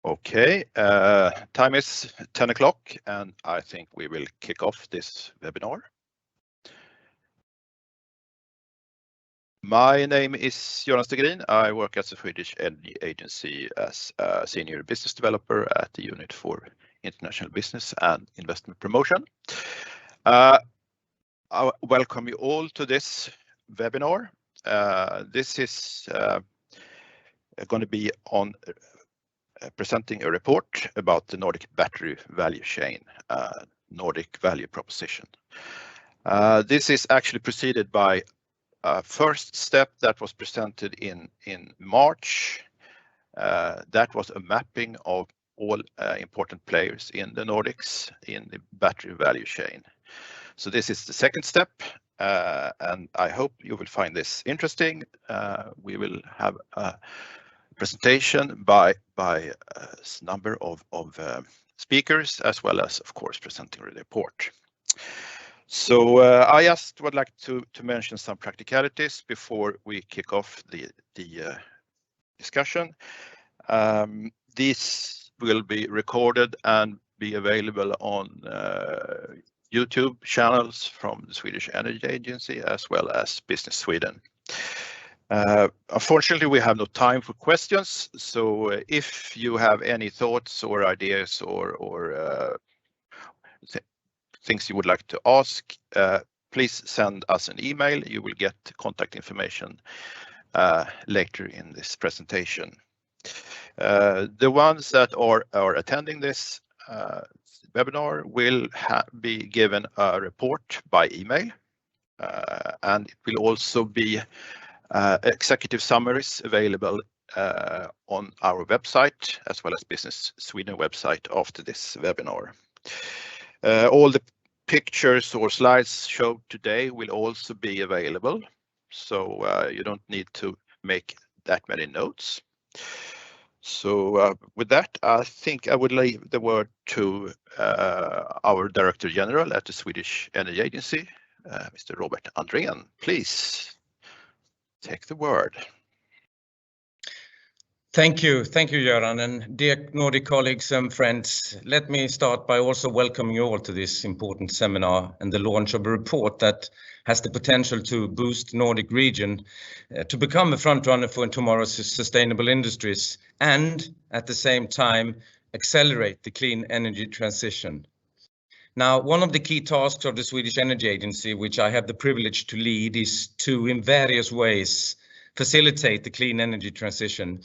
Okay, time is 10 o'clock and I think we will kick off this webinar. My name is Göran Stegrin. I work at the Swedish Energy Agency as a senior business developer at the unit for international business and investment promotion. I welcome you all to this webinar. This is going to be on presenting a report about the Nordic battery value chain, Nordic value proposition. This is actually preceded by a first step that was presented in March. That was a mapping of all important players in the Nordics in the battery value chain. So this is the second step, and I hope you will find this interesting. We will have a presentation by a number of speakers, as well as, of course, presenting the report. So I just would like to mention some practicalities before we kick off the discussion. This will be recorded and be available on YouTube channels from the Swedish Energy Agency as well as Business Sweden. Unfortunately, we have no time for questions, so if you have any thoughts or ideas or things you would like to ask, please send us an email. You will get contact information later in this presentation. The ones that are attending this webinar will be given a report by email, and it will also be executive summaries available on our website as well as Business Sweden website after this webinar. All the pictures or slides showed today will also be available, so you don't need to make that many notes. So with that, I think I would leave the word to our Director General at the Swedish Energy Agency, Mr. Robert Andrén. Please take the word. Thank you, Göran, and dear Nordic colleagues and friends. Let me start by also welcoming you all to this important seminar and the launch of a report that has the potential to boost Nordic region to become a frontrunner for tomorrow's sustainable industries and at the same time accelerate the clean energy transition. Now, one of the key tasks of the Swedish Energy Agency, which I have the privilege to lead, is to in various ways facilitate the clean energy transition.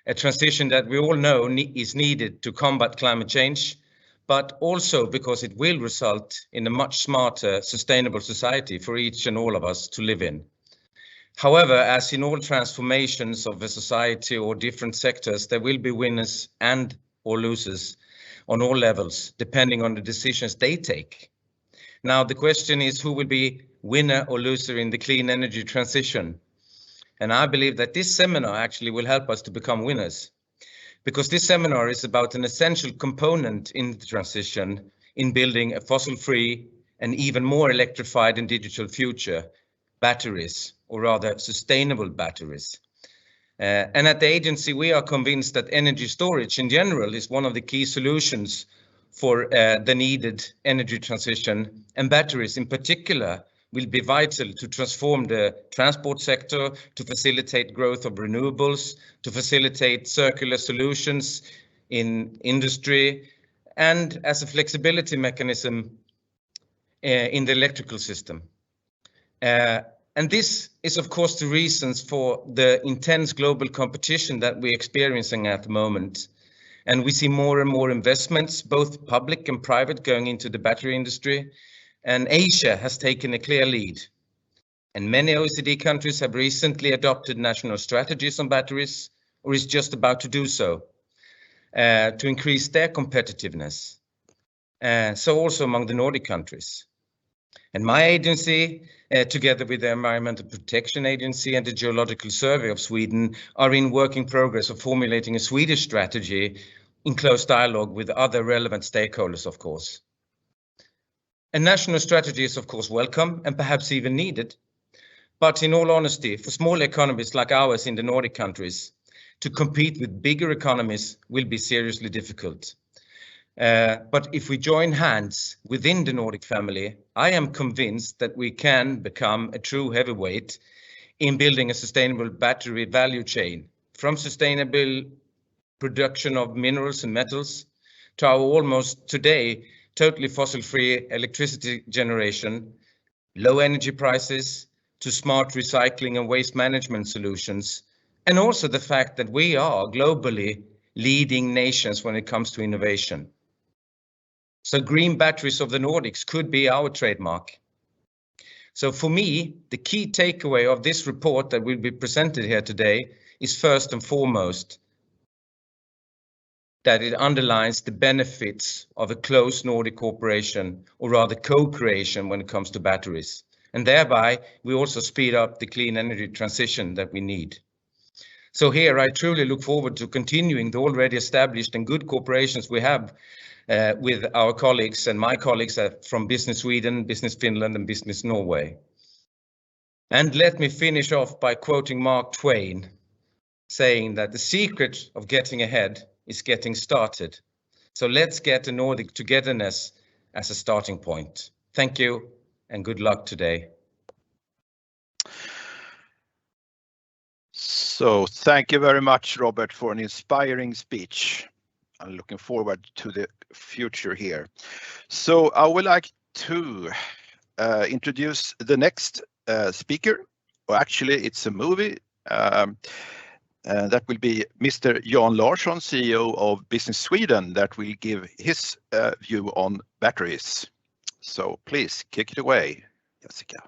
A transition that we all know is needed to combat climate change, but also because it will result in a much smarter, sustainable society for each and all of us to live in. However, as in all transformations of a society or different sectors, there will be winners and or losers on all levels, depending on the decisions they take. Now, the question is who will be winner or loser in the clean energy transition? And I believe that this seminar actually will help us to become winners, because this seminar is about an essential component in the transition in building a fossil-free and even more electrified and digital future, batteries, or rather sustainable batteries. And at the agency, we are convinced that energy storage in general is one of the key solutions for the needed energy transition, and batteries in particular will be vital to transform the transport sector, to facilitate growth of renewables, to facilitate circular solutions in industry, and as a flexibility mechanism in the electrical system. And this is, of course, the reasons for the intense global competition that we're experiencing at the moment. And we see more and more investments, both public and private, going into the battery industry. And Asia has taken a clear lead. And many OECD countries have recently adopted national strategies on batteries, or is just about to do so, to increase their competitiveness. So also among the Nordic countries. And my agency, together with the Environmental Protection Agency and the Geological Survey of Sweden, are in working progress of formulating a Swedish strategy in close dialogue with other relevant stakeholders, of course. A national strategy is, of course, welcome and perhaps even needed. But in all honesty, for small economies like ours in the Nordic countries, to compete with bigger economies will be seriously difficult. But if we join hands within the Nordic family, I am convinced that we can become a true heavyweight in building a sustainable battery value chain, from sustainable production of minerals and metals to our almost today totally fossil-free electricity generation, low energy prices, to smart recycling and waste management solutions, and also the fact that we are globally leading nations when it comes to innovation. So green batteries of the Nordics could be our trademark. So for me, the key takeaway of this report that will be presented here today is first and foremost that it underlines the benefits of a close Nordic cooperation, or rather co-creation, when it comes to batteries. And thereby, we also speed up the clean energy transition that we need. So here, I truly look forward to continuing the already established and good cooperations we have with our colleagues and my colleagues from Business Sweden, Business Finland, and Business Norway. And let me finish off by quoting Mark Twain, saying that the secret of getting ahead is getting started. So let's get the Nordic togetherness as a starting point. Thank you and good luck today. So thank you very much, Robert, for an inspiring speech. I'm looking forward to the future here. So I would like to introduce the next speaker. Well, actually, it's a movie. That will be Mr. Jan Larsson, CEO of Business Sweden, that will give his view on batteries. So please kick it away, Jessica.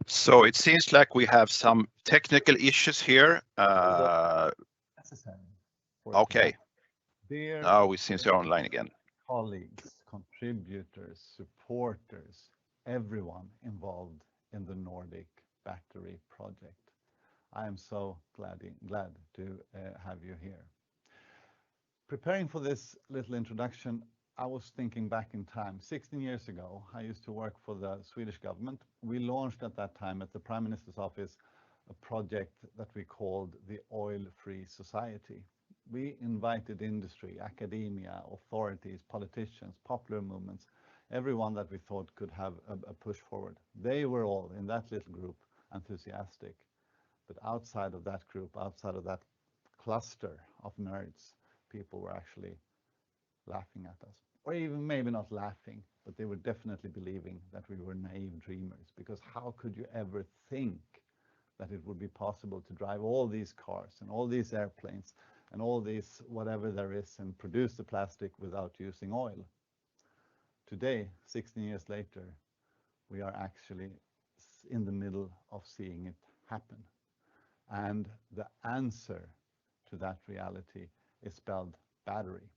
So it seems like we have some technical issues here. Okay. Now we seem to be online again. Colleagues, contributors, supporters, everyone involved in the Nordic battery project. I am so glad to have you here. Preparing for this little introduction, I was thinking back in time. 16 years ago, I used to work for the Swedish government. We launched at that time at the Prime Minister's office a project that we called the Oil-Free Society. We invited industry, academia, authorities, politicians, popular movements, everyone that we thought could have a push forward. They were all in that little group enthusiastic. But outside of that group, outside of that cluster of nerds, people were actually laughing at us. Or even maybe not laughing, but they were definitely believing that we were naive dreamers. Because how could you ever think that it would be possible to drive all these cars and all these airplanes and all these whatever there is and produce the plastic without using oil? Today, 16 years later, we are actually in the middle of seeing it happen. And the answer to that reality is spelled battery.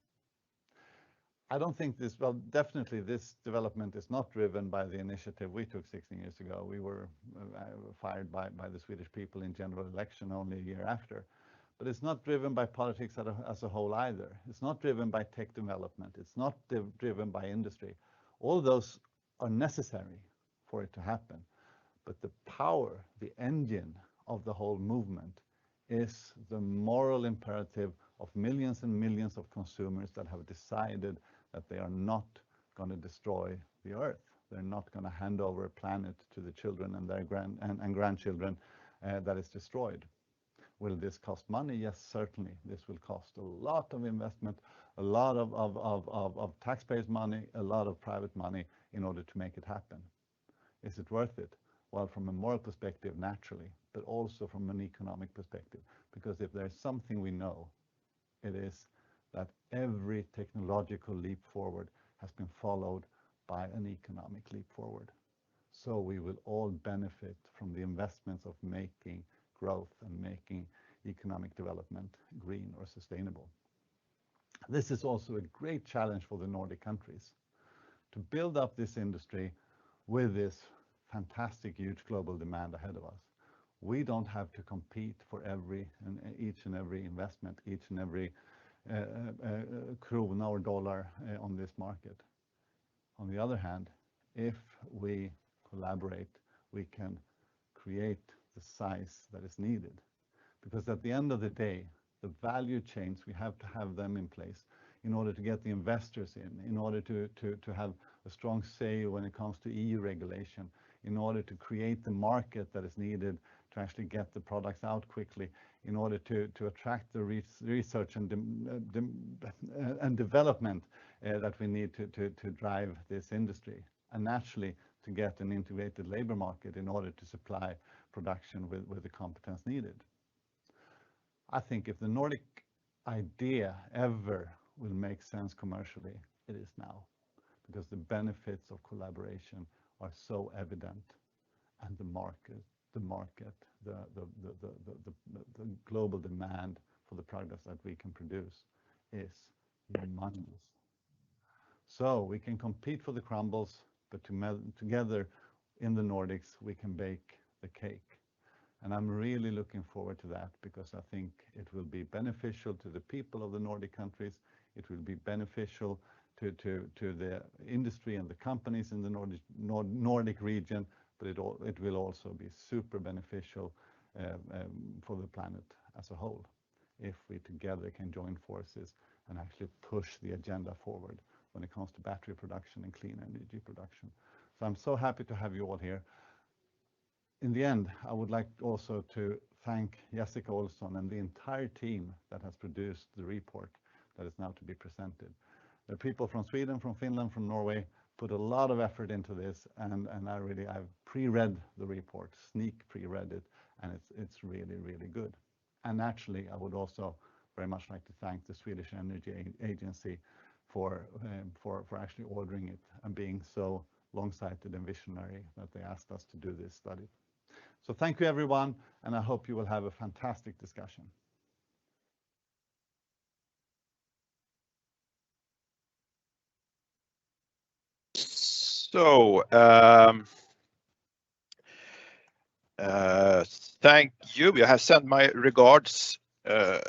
I don't think this, well, definitely this development is not driven by the initiative we took 16 years ago. We were fired by the Swedish people in general election only a year after. But it's not driven by politics as a whole either. It's not driven by tech development. It's not driven by industry. All those are necessary for it to happen. But the power, the engine of the whole movement is the moral imperative of millions and millions of consumers that have decided that they are not going to destroy the earth. They're not going to hand over a planet to the children and their grandchildren that is destroyed. Will this cost money? Yes, certainly. This will cost a lot of investment, a lot of taxpayers' money, a lot of private money in order to make it happen. Is it worth it? Well, from a moral perspective, naturally, but also from an economic perspective. Because if there's something we know, it is that every technological leap forward has been followed by an economic leap forward. So we will all benefit from the investments of making growth and making economic development green or sustainable. This is also a great challenge for the Nordic countries to build up this industry with this fantastic huge global demand ahead of us. We don't have to compete for each and every investment, each and every krona or dollar on this market. On the other hand, if we collaborate, we can create the size that is needed. Because at the end of the day, the value chains, we have to have them in place in order to get the investors in order to have a strong say when it comes to EU regulation, in order to create the market that is needed to actually get the products out quickly, in order to attract the research and development that we need to drive this industry, and naturally to get an integrated labor market in order to supply production with the competence needed. I think if the Nordic idea ever will make sense commercially, it is now, because the benefits of collaboration are so evident, and the global demand for the products that we can produce is humongous. So we can compete for the crumbles, but together in the Nordics we can bake the cake. And I'm really looking forward to that, because I think it will be beneficial to the people of the Nordic countries. It will be beneficial to the industry and the companies in the Nordic region, but it will also be super beneficial for the planet as a whole, if we together can join forces and actually push the agenda forward when it comes to battery production and clean energy production. So I'm so happy to have you all here. In the end, I would like also to thank Jessica Olsson and the entire team that has produced the report that is now to be presented. The people from Sweden, from Finland, from Norway put a lot of effort into this, and I've pre-read the report, sneak pre-read it, and it's really, really good. And naturally, I would also very much like to thank the Swedish Energy Agency for actually ordering it and being so long-sighted and visionary that they asked us to do this study. So thank you everyone, and I hope you will have a fantastic discussion. So, thank you. I have sent my regards to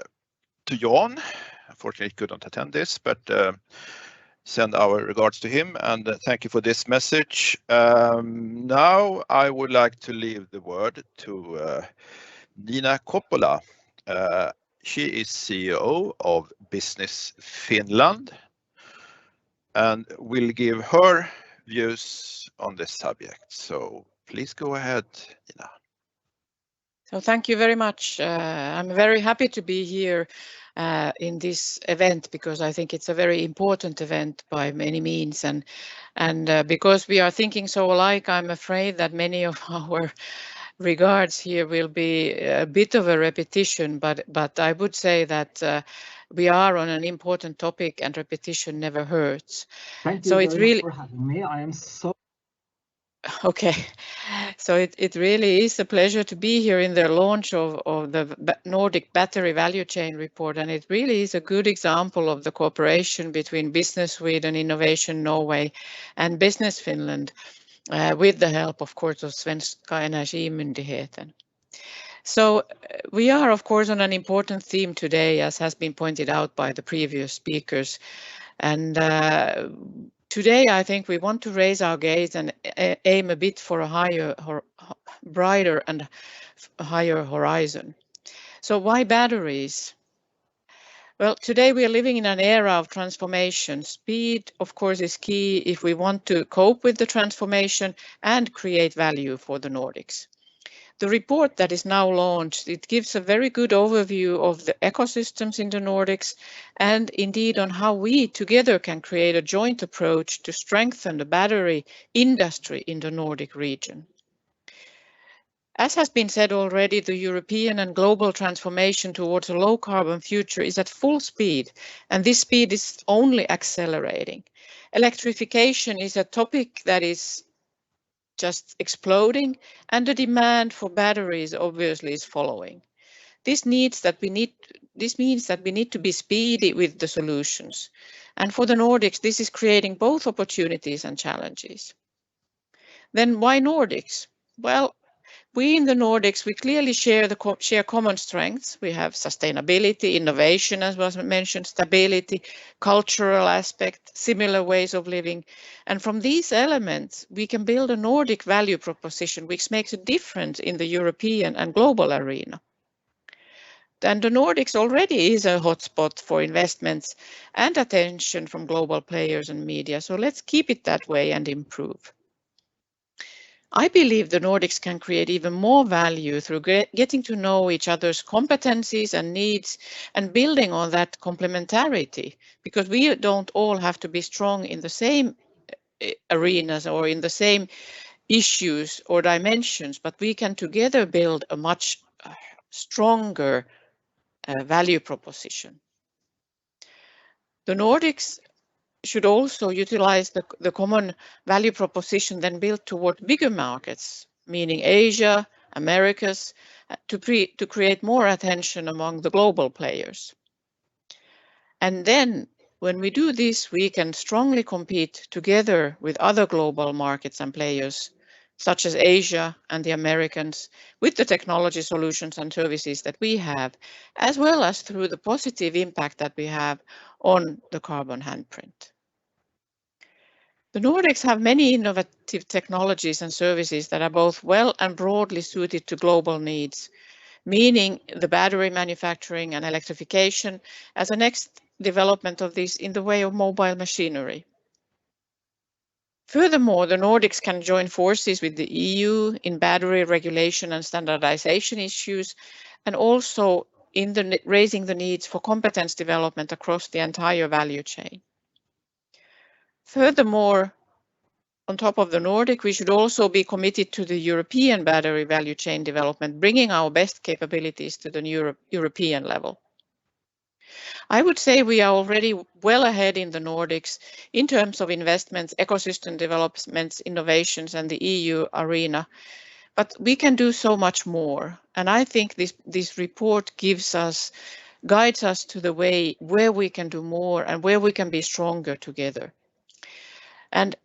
Jan. Unfortunately, he couldn't attend this, but send our regards to him, and thank you for this message. Now I would like to leave the word to Nina Coppola. She is CEO of Business Finland and will give her views on this subject. So please go ahead, Nina. So thank you very much. I'm very happy to be here in this event, because I think it's a very important event by many means, and because we are thinking so alike, I'm afraid that many of our regards here will be a bit of a repetition, but I would say that we are on an important topic, and repetition never hurts. Thank you so very it's really much for having me. I am so Okay, so it really is a pleasure to be here in the launch of the Nordic Battery Value Chain report, and it really is a good example of the cooperation between Business Sweden, Innovation Norway and Business Finland, with the help, of course, of Svenska Energimyndigheten. So we are, of course, on an important theme today, as has been pointed out by the previous speakers. And today, I think we want to raise our gaze and aim a bit for a higher, brighter and higher horizon. So why batteries? Well, today we are living in an era of transformation. Speed, of course, is key if we want to cope with the transformation and create value for the Nordics. The report that is now launched, it gives a very good overview of the ecosystems in the Nordics and indeed on how we together can create a joint approach to strengthen the battery industry in the Nordic region. As has been said already, the European and global transformation towards a low carbon future is at full speed, and this speed is only accelerating. Electrification is a topic that is just exploding, and the demand for batteries obviously is following. This means that we need to be speedy with the solutions. And for the Nordics, this is creating both opportunities and challenges. Then why Nordics? Well, we in the Nordics, we clearly share common strengths. We have sustainability, innovation, as was mentioned, stability, cultural aspect, similar ways of living. And from these elements, we can build a Nordic value proposition which makes a difference in the European and global arena. And the Nordics already is a hotspot for investments and attention from global players and media. So let's keep it that way and improve. I believe the Nordics can create even more value through getting to know each other's competencies and needs and building on that complementarity, because we don't all have to be strong in the same arenas or in the same issues or dimensions, but we can together build a much stronger value proposition. The Nordics should also utilize the common value proposition then built toward bigger markets, meaning Asia, Americas, to create more attention among the global players. And then when we do this, we can strongly compete together with other global markets and players, such as Asia and the Americans, with the technology solutions and services that we have, as well as through the positive impact that we have on the carbon handprint. The Nordics have many innovative technologies and services that are both well and broadly suited to global needs, meaning the battery manufacturing and electrification as a next development of this in the way of mobile machinery. Furthermore, the Nordics can join forces with the EU in battery regulation and standardization issues, and also in raising the needs for competence development across the entire value chain. Furthermore, on top of the Nordic, we should also be committed to the European battery value chain development, bringing our best capabilities to the European level. I would say we are already well ahead in the Nordics in terms of investments, ecosystem developments, innovations, and the EU arena, but we can do so much more. And I think this report guides us to the way where we can do more and where we can be stronger together. And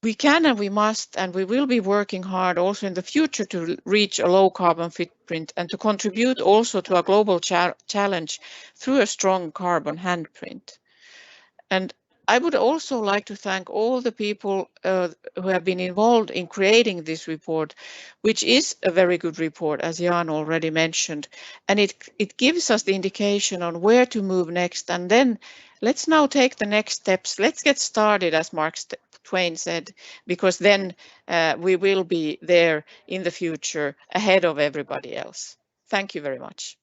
we can and we must and we will be working hard also in the future to reach a low carbon footprint and to contribute also to a global challenge through a strong carbon handprint. And I would also like to thank all the people who have been involved in creating this report, which is a very good report, as Jan already mentioned, and it gives us the indication on where to move next. And then let's now take the next steps. Let's get started, as Mark Twain said, because then we will be there in the future ahead of everybody else. Thank you very much.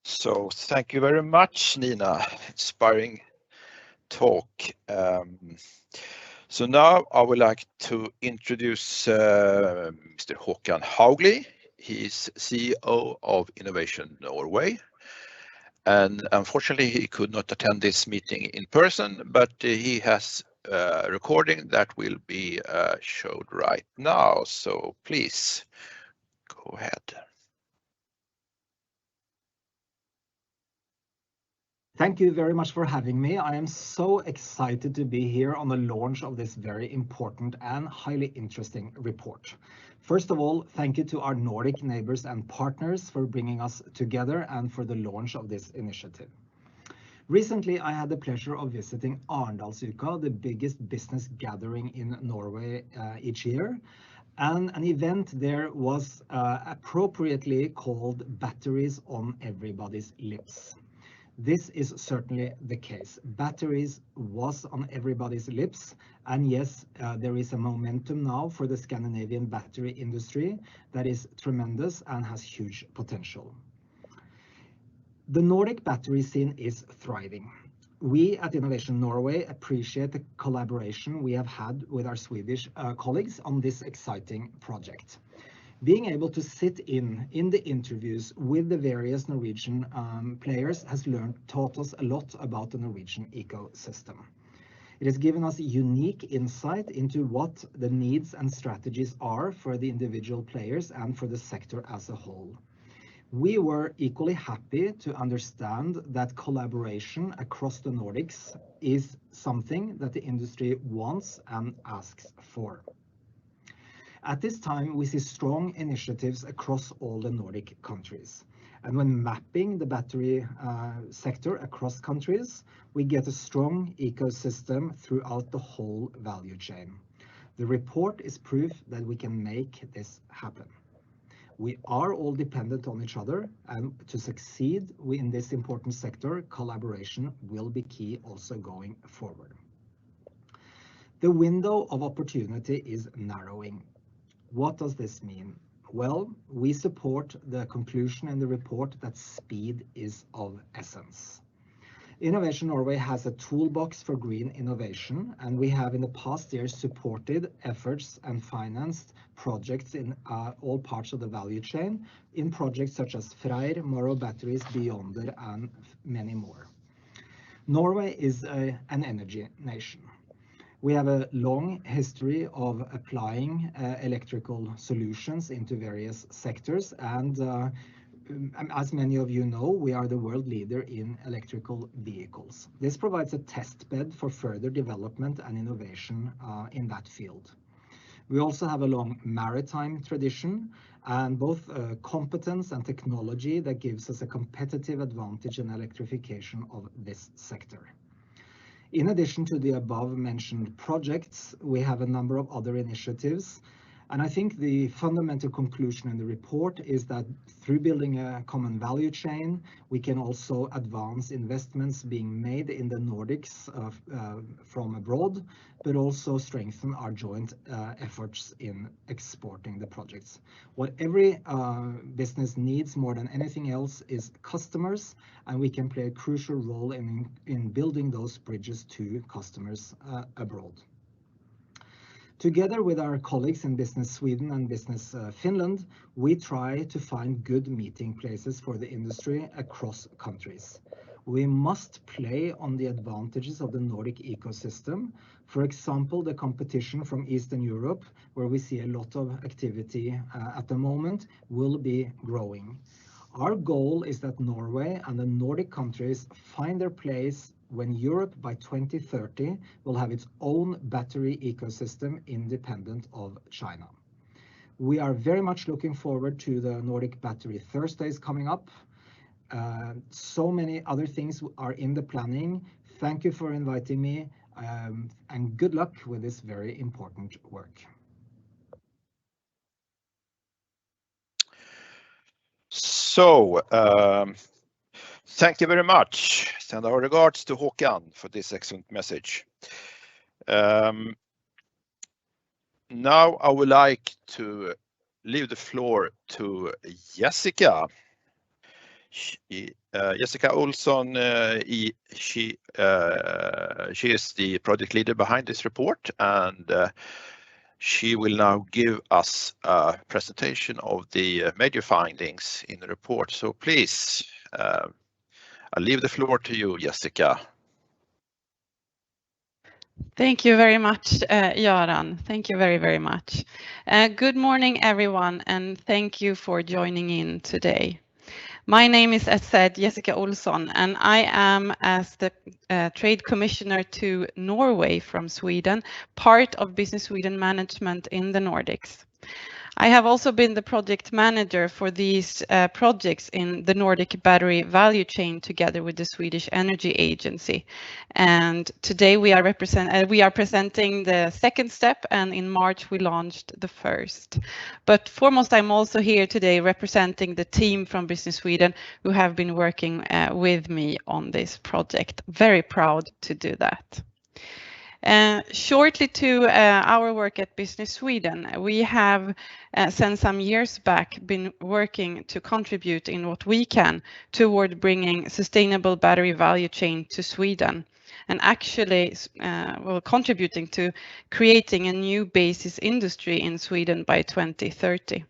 So thank you very much, Nina. Inspiring talk. So now I would like to introduce Mr. Håkan Haugli. He is CEO of Innovation Norway. and unfortunately he could not attend this meeting in person, but he has a recording that will be showed right now. So please go ahead. Thank you very much for having me. I am so excited to be here on the launch of this very important and highly interesting report. First of all, thank you to our Nordic neighbors and partners for bringing us together and for the launch of this initiative. Recently, I had the pleasure of visiting Arendalsuka, the biggest business gathering in Norway each year. And an event there was appropriately called Batteries on Everybody's Lips. This is certainly the case. Batteries was on everybody's lips, and yes, there is a momentum now for the Scandinavian battery industry that is tremendous and has huge potential. The Nordic battery scene is thriving. We at Innovation Norway appreciate the collaboration we have had with our Swedish colleagues on this exciting project. Being able to sit in the interviews with the various Norwegian players has taught us a lot about the Norwegian ecosystem. It has given us a unique insight into what the needs and strategies are for the individual players and for the sector as a whole. We were equally happy to understand that collaboration across the Nordics is something that the industry wants and asks for. At this time, we see strong initiatives across all the Nordic countries. And when mapping the battery sector across countries, we get a strong ecosystem throughout the whole value chain. The report is proof that we can make this happen. We are all dependent on each other, and to succeed in this important sector, collaboration will be key also going forward. The window of opportunity is narrowing. What does this mean? Well, we support the conclusion in the report that speed is of essence. Innovation Norway has a toolbox for green innovation, and we have in the past years supported efforts and financed projects in all parts of the value chain in projects such as Freyr, Morrow Batteries, Beyonder, and many more. Norway is an energy nation. We have a long history of applying electrical solutions into various sectors, and as many of you know, we are the world leader in electrical vehicles. This provides a test bed for further development and innovation in that field. We also have a long maritime tradition and both competence and technology that gives us a competitive advantage in electrification of this sector. In addition to the above mentioned projects, we have a number of other initiatives. And I think the fundamental conclusion in the report is that through building a common value chain, we can also advance investments being made in the Nordics from abroad, but also strengthen our joint efforts in exporting the projects. What every business needs more than anything else is customers, and we can play a crucial role in building those bridges to customers abroad. Together with our colleagues in Business Sweden and Business Finland, we try to find good meeting places for the industry across countries. We must play on the advantages of the Nordic ecosystem. For example, the competition from Eastern Europe, where we see a lot of activity at the moment, will be growing. Our goal is that Norway and the Nordic countries find their place when Europe by 2030 will have its own battery ecosystem independent of China. We are very much looking forward to the Nordic Battery Thursdays coming up. So many other things are in the planning. Thank you for inviting me, and good luck with this very important work. So, thank you very much. Send our regards to Håkan for this excellent message. Now I would like to leave the floor to Jessica. Jessica Olsson, she is the project leader behind this report, and she will now give us a presentation of the major findings in the report. So please, I leave the floor to you, Jessica. Thank you very much, Göran. Thank you very, very much. Good morning, everyone, and thank you for joining in today. My name is, as said, Jessica Olsson, and I am, as the Trade Commissioner to Norway from Sweden, part of Business Sweden management in the Nordics. I have also been the project manager for these projects in the Nordic battery value chain together with the Swedish Energy Agency. And today we are presenting the second step, and in March we launched the first. But foremost, I'm also here today representing the team from Business Sweden who have been working with me on this project. Very proud to do that. Shortly to our work at Business Sweden, we have since some years back been working to contribute in what we can toward bringing sustainable battery value chain to Sweden, and actually contributing to creating a new basis industry in Sweden by 2030.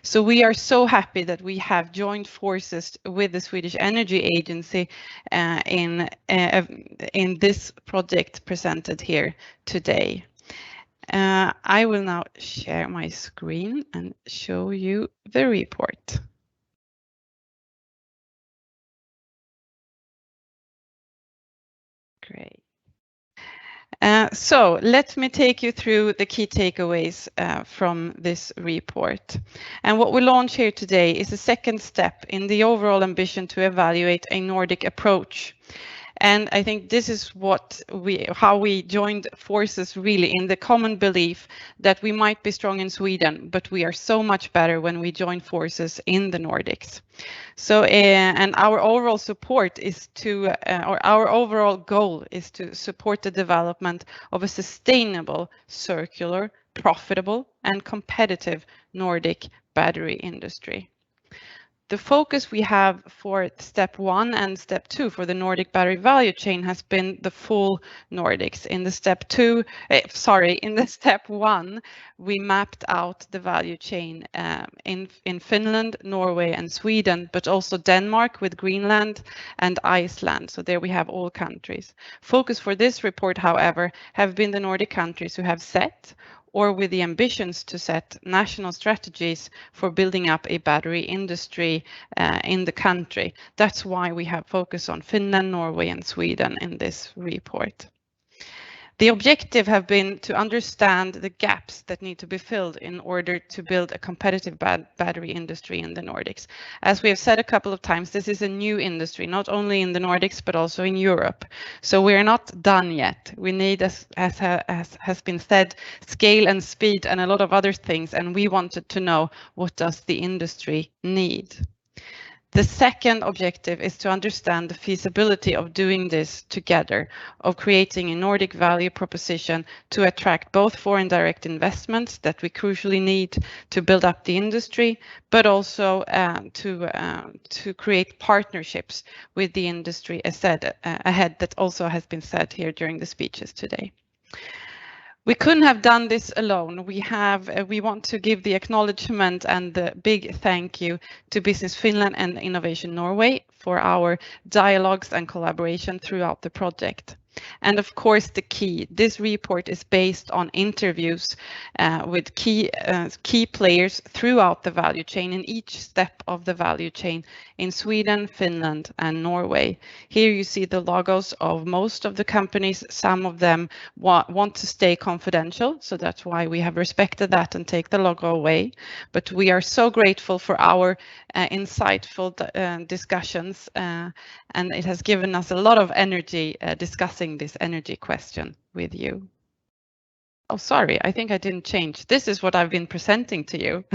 So we are so happy that we have joined forces with the Swedish Energy Agency in this project presented here today. I will now share my screen and show you the report. Great. So let me take you through the key takeaways from this report. And what we launch here today is a second step in the overall ambition to evaluate a Nordic approach. And I think this is how we joined forces, really in the common belief that we might be strong in Sweden, but we are so much better when we join forces in the Nordics. So, and our overall support is our overall goal is to support the development of a sustainable, circular, profitable, and competitive Nordic battery industry. The focus we have for step 1 and step 2 for the Nordic battery value chain has been the full Nordics. In the step 1, we mapped out the value chain in Finland, Norway, and Sweden, but also Denmark with Greenland and Iceland. So there we have all countries. Focus for this report, however, have been the Nordic countries who have set or with the ambitions to set national strategies for building up a battery industry in the country. That's why we have focused on Finland, Norway, and Sweden in this report. The objective have been to understand the gaps that need to be filled in order to build a competitive battery industry in the Nordics. As we have said a couple of times, this is a new industry, not only in the Nordics, but also in Europe. So we are not done yet. We need, as has been said, scale and speed and a lot of other things. And we wanted to know, what does the industry need? The second objective is to understand the feasibility of doing this together, of creating a Nordic value proposition to attract both foreign direct investments that we crucially need to build up the industry, but also to create partnerships with the industry ahead that also has been said here during the speeches today. We couldn't have done this alone. We want to give the acknowledgement and the big thank you to Business Finland and Innovation Norway for our dialogues and collaboration throughout the project. And of course, this report is based on interviews with key players throughout the value chain in each step of the value chain in Sweden, Finland, and Norway. Here you see the logos of most of the companies. Some of them want to stay confidential, so that's why we have respected that and take the logo away. But we are so grateful for our insightful discussions, and it has given us a lot of energy discussing this energy question with you. Oh, sorry, I think I didn't change. This is what I've been presenting to you.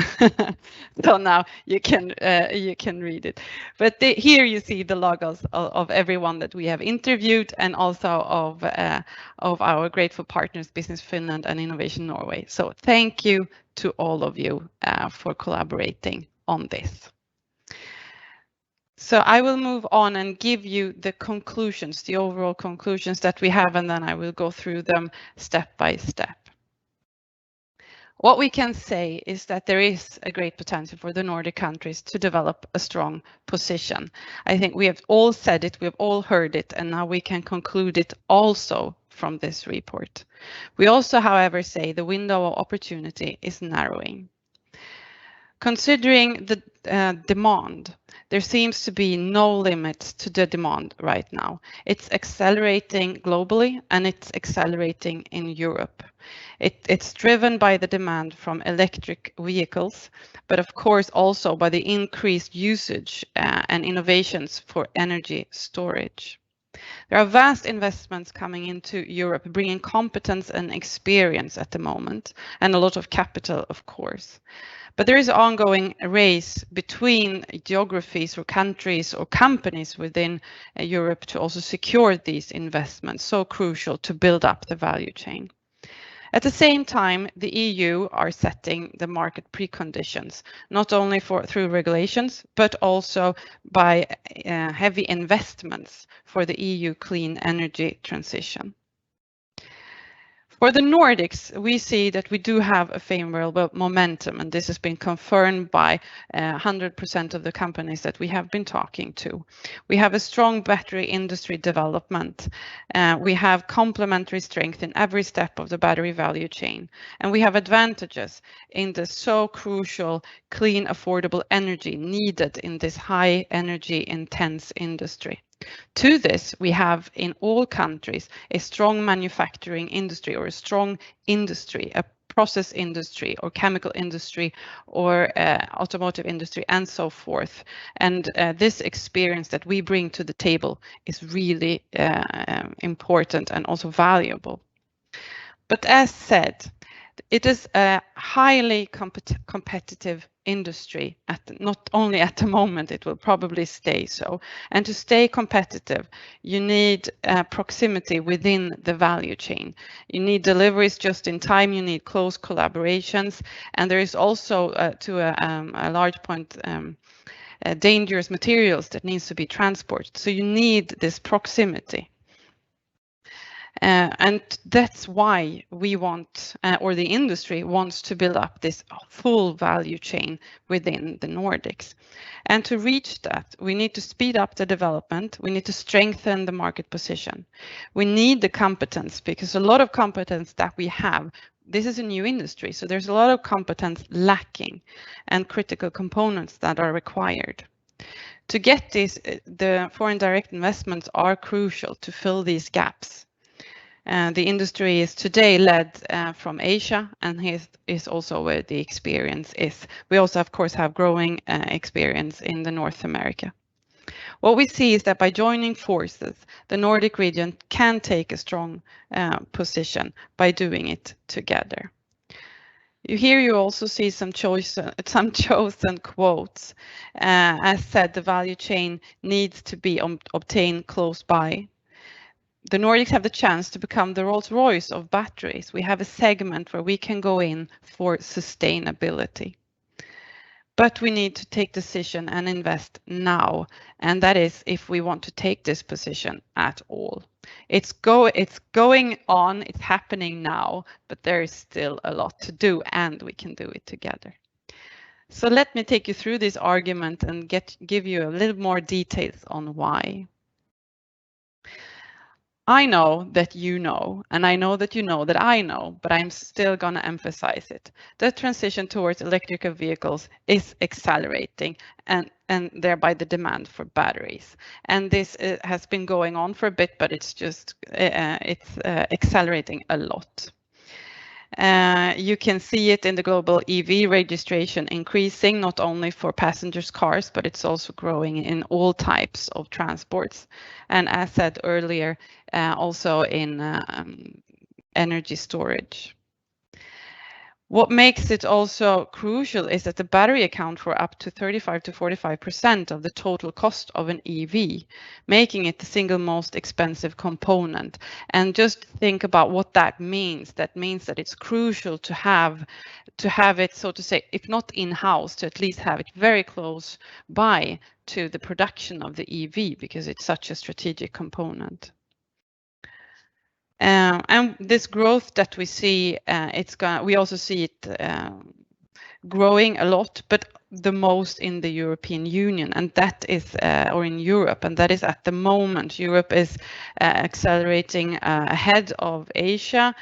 So now you can read it. But here you see the logos of everyone that we have interviewed, and also of our grateful partners, Business Finland and Innovation Norway. So thank you to all of you for collaborating on this. So I will move on and give you the conclusions, the overall conclusions that we have, and then I will go through them step by step. What we can say is that there is a great potential for the Nordic countries to develop a strong position. I think we have all said it, we have all heard it, and now we can conclude it also from this report. We also, however, say the window of opportunity is narrowing. Considering the demand, there seems to be no limits to the demand right now. It's accelerating globally and it's accelerating in Europe. It's driven by the demand from electric vehicles, but of course also by the increased usage and innovations for energy storage. There are vast investments coming into Europe, bringing competence and experience at the moment, and a lot of capital, of course. But there is an ongoing race between geographies or countries or companies within Europe to also secure these investments, so crucial to build up the value chain. At the same time, the EU are setting the market preconditions, not only through regulations, but also by heavy investments for the EU clean energy transition. For the Nordics, we see that we do have a favorable momentum, and this has been confirmed by 100% of the companies that we have been talking to. We have a strong battery industry development. We have complementary strength in every step of the battery value chain, and we have advantages in the so crucial clean, affordable energy needed in this high energy intense industry. To this, we have in all countries a strong manufacturing industry or a strong industry, a process industry or chemical industry or automotive industry and so forth. And this experience that we bring to the table is really important and also valuable. But as said, it is a highly competitive industry, not only at the moment, it will probably stay so. And to stay competitive, you need proximity within the value chain. You need deliveries just in time, you need close collaborations, and there is also, to a large point, dangerous materials that needs to be transported. So you need this proximity. And that's why we want, or the industry wants to build up this full value chain within the Nordics. And to reach that, we need to speed up the development. We need to strengthen the market position. We need the competence, because a lot of competence that we have, this is a new industry, so there's a lot of competence lacking and critical components that are required. To get this, the foreign direct investments are crucial to fill these gaps. The industry is today led from Asia, and here is also where the experience is. We also, of course, have growing experience in the North America. What we see is that by joining forces, the Nordic region can take a strong position by doing it together. Here you also see some chosen quotes. As said, the value chain needs to be obtained close by. The Nordics have the chance to become the Rolls-Royce of batteries. We have a segment where we can go in for sustainability. But we need to take decision and invest now, and that is if we want to take this position at all. It's going on, it's happening now, but there is still a lot to do, and we can do it together. So let me take you through this argument and give you a little more details on why. I know that you know, and I know that you know that I know, but I'm still going to emphasize it. The transition towards electrical vehicles is accelerating, and thereby the demand for batteries. And this has been going on for a bit, but it's just accelerating a lot. You can see it in the global EV registration increasing, not only for passengers cars, but it's also growing in all types of transports. And as said earlier, also in energy storage. What makes it also crucial is that the battery account for up to 35 to 45% of the total cost of an EV, making it the single most expensive component. And just think about what that means. That means that it's crucial to have it, so to say, if not in-house, to at least have it very close by to the production of the EV, because it's such a strategic component. And this growth that we see, we also see it growing a lot, but the most in the European Union, and that is, or in Europe, and that is at the moment. Europe is accelerating ahead of Asia,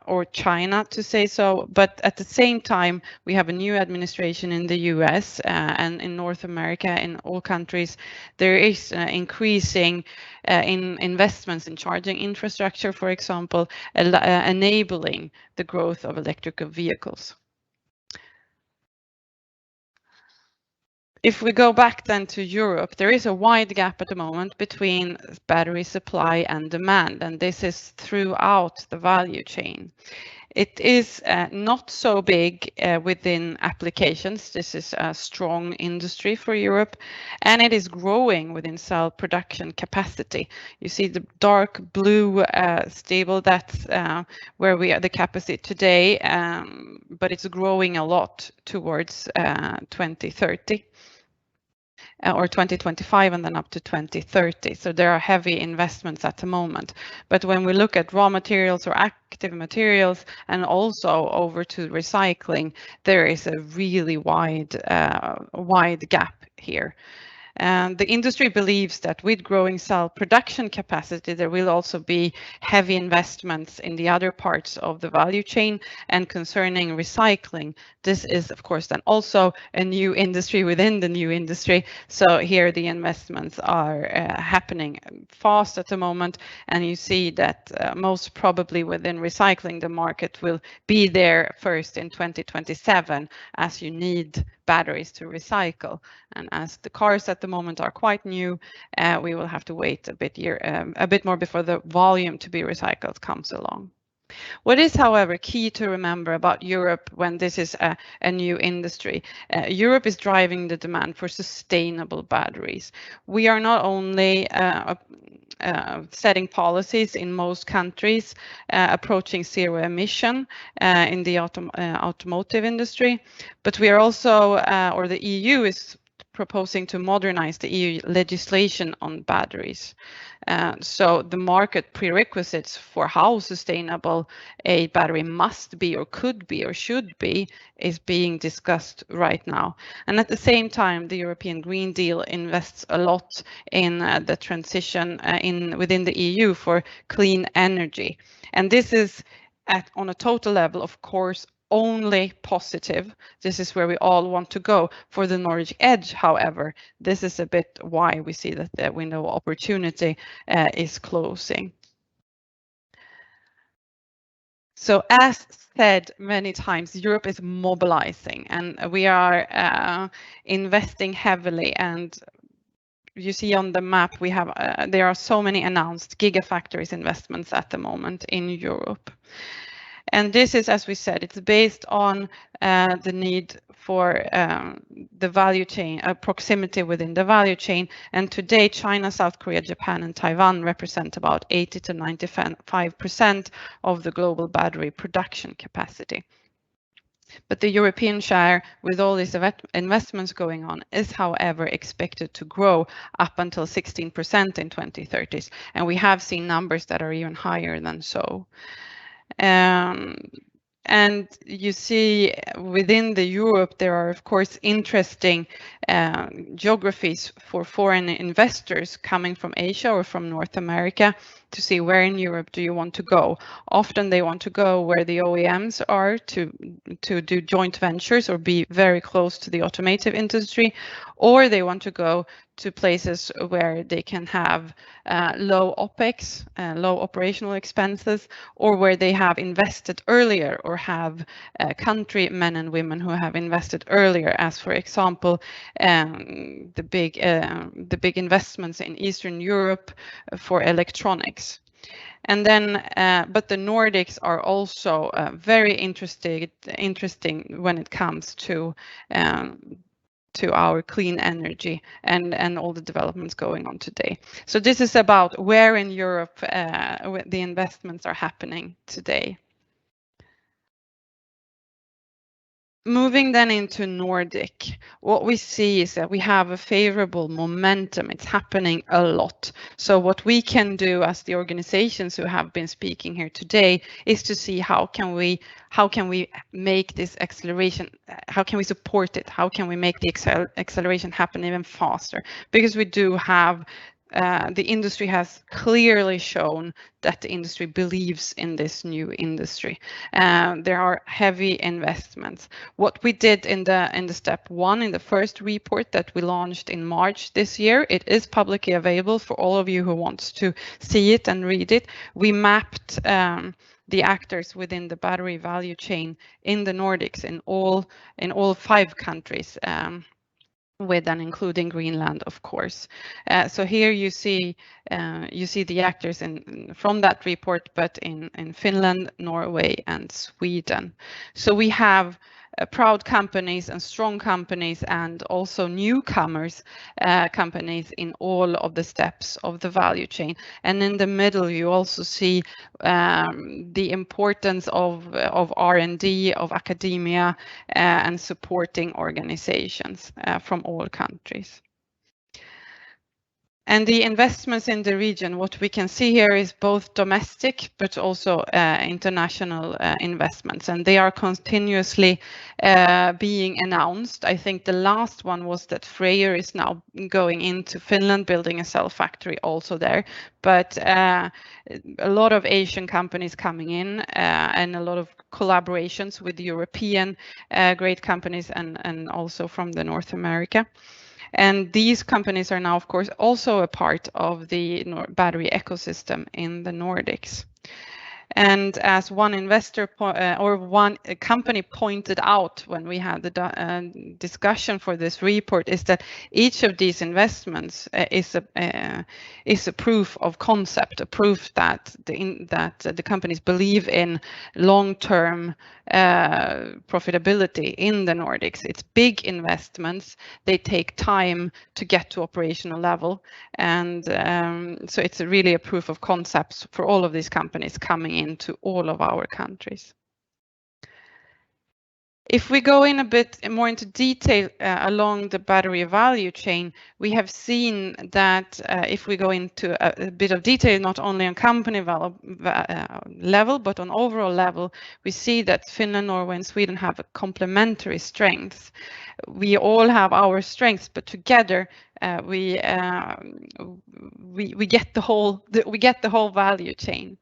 or China, to say so. But at the same time, we have a new administration in the US and in North America, in all countries. There is increasing in investments in charging infrastructure, for example, enabling the growth of electrical vehicles. If we go back then to Europe, there is a wide gap at the moment between battery supply and demand, and this is throughout the value chain. It is not so big within applications. This is a strong industry for Europe, and it is growing within cell production capacity. You see the dark blue stable, that's where we are, the capacity today, but it's growing a lot towards 2030. Or 2025 and then up to 2030. So there are heavy investments at the moment. But when we look at raw materials or active materials and also over to recycling, there is a really wide gap here. And the industry believes that with growing cell production capacity, there will also be heavy investments in the other parts of the value chain. And concerning recycling, this is, of course, then also a new industry within the new industry. So here the investments are happening fast at the moment. And you see that most probably within recycling, the market will be there first in 2027, as you need batteries to recycle. And as the cars at the moment are quite new, we will have to wait a bit more before the volume to be recycled comes along. What is, however, key to remember about Europe when this is a new industry, Europe is driving the demand for sustainable batteries. We are not only setting policies in most countries approaching zero emission in the automotive industry, but we are also, or the EU is proposing to modernize the EU legislation on batteries. So the market prerequisites for how sustainable a battery must be or could be or should be is being discussed right now. And at the same time, the European Green Deal invests a lot in the transition within the EU for clean energy. And this is on a total level, of course, only positive. This is where we all want to go. For the Nordic edge, however, this is a bit why we see that the window of opportunity is closing. So as said many times, Europe is mobilizing and we are investing heavily, and you see on the map we have there are so many announced gigafactories investments at the moment in Europe. And this is, as we said, it's based on the need for the value chain, proximity within the value chain. And today, China, South Korea, Japan, and Taiwan represent about 80 to 95% of the global battery production capacity. But the European share, with all these investments going on, is, however, expected to grow up until 16% in 2030s. And we have seen numbers that are even higher than so. And you see within the Europe, there are, of course, interesting geographies for foreign investors coming from Asia or from North America to see where in Europe do you want to go. Often they want to go where the OEMs are to do joint ventures or be very close to the automotive industry, or they want to go to places where they can have low OPEX, low operational expenses, or where they have invested earlier or have country men and women who have invested earlier, as for example, the big investments in Eastern Europe for electronics. And then, but the Nordics are also very interesting when it comes to our clean energy and all the developments going on today. So this is about where in Europe the investments are happening today. Moving then into Nordic, what we see is that we have a favorable momentum. It's happening a lot. So what we can do as the organizations who have been speaking here today is to see how can we make this acceleration, how can we support it, how can we make the acceleration happen even faster, because we do have the industry has clearly shown that the industry believes in this new industry. There are heavy investments. What we did in the step one, in the first report that we launched in March this year, it is publicly available for all of you who wants to see it and read it. We mapped the actors within the battery value chain in the Nordics in all 5 countries. With and including Greenland, of course. So here you see the actors from that report, but in Finland, Norway, and Sweden. So we have proud companies and strong companies, and also newcomers companies in all of the steps of the value chain. And in the middle, you also see the importance of R&D, of academia, and supporting organizations from all countries. And the investments in the region, what we can see here is both domestic but also international investments, and they are continuously being announced. I think the last one was that Freyr is now going into Finland, building a cell factory also there. But a lot of Asian companies coming in and a lot of collaborations with European great companies and also from the North America. And these companies are now, of course, also a part of the battery ecosystem in the Nordics. And as one investor or one company pointed out when we had the discussion for this report, is that each of these investments is a proof of concept, a proof that the companies believe in long-term profitability in the Nordics. It's big investments. They take time to get to operational level, and so it's really a proof of concepts for all of these companies coming into all of our countries. If we go in a bit more into detail along the battery value chain, we have seen that if we go into a bit of detail, not only on company level, but on overall level, we see that Finland, Norway, and Sweden have a complementary strengths. We all have our strengths, but together we get the whole value chain.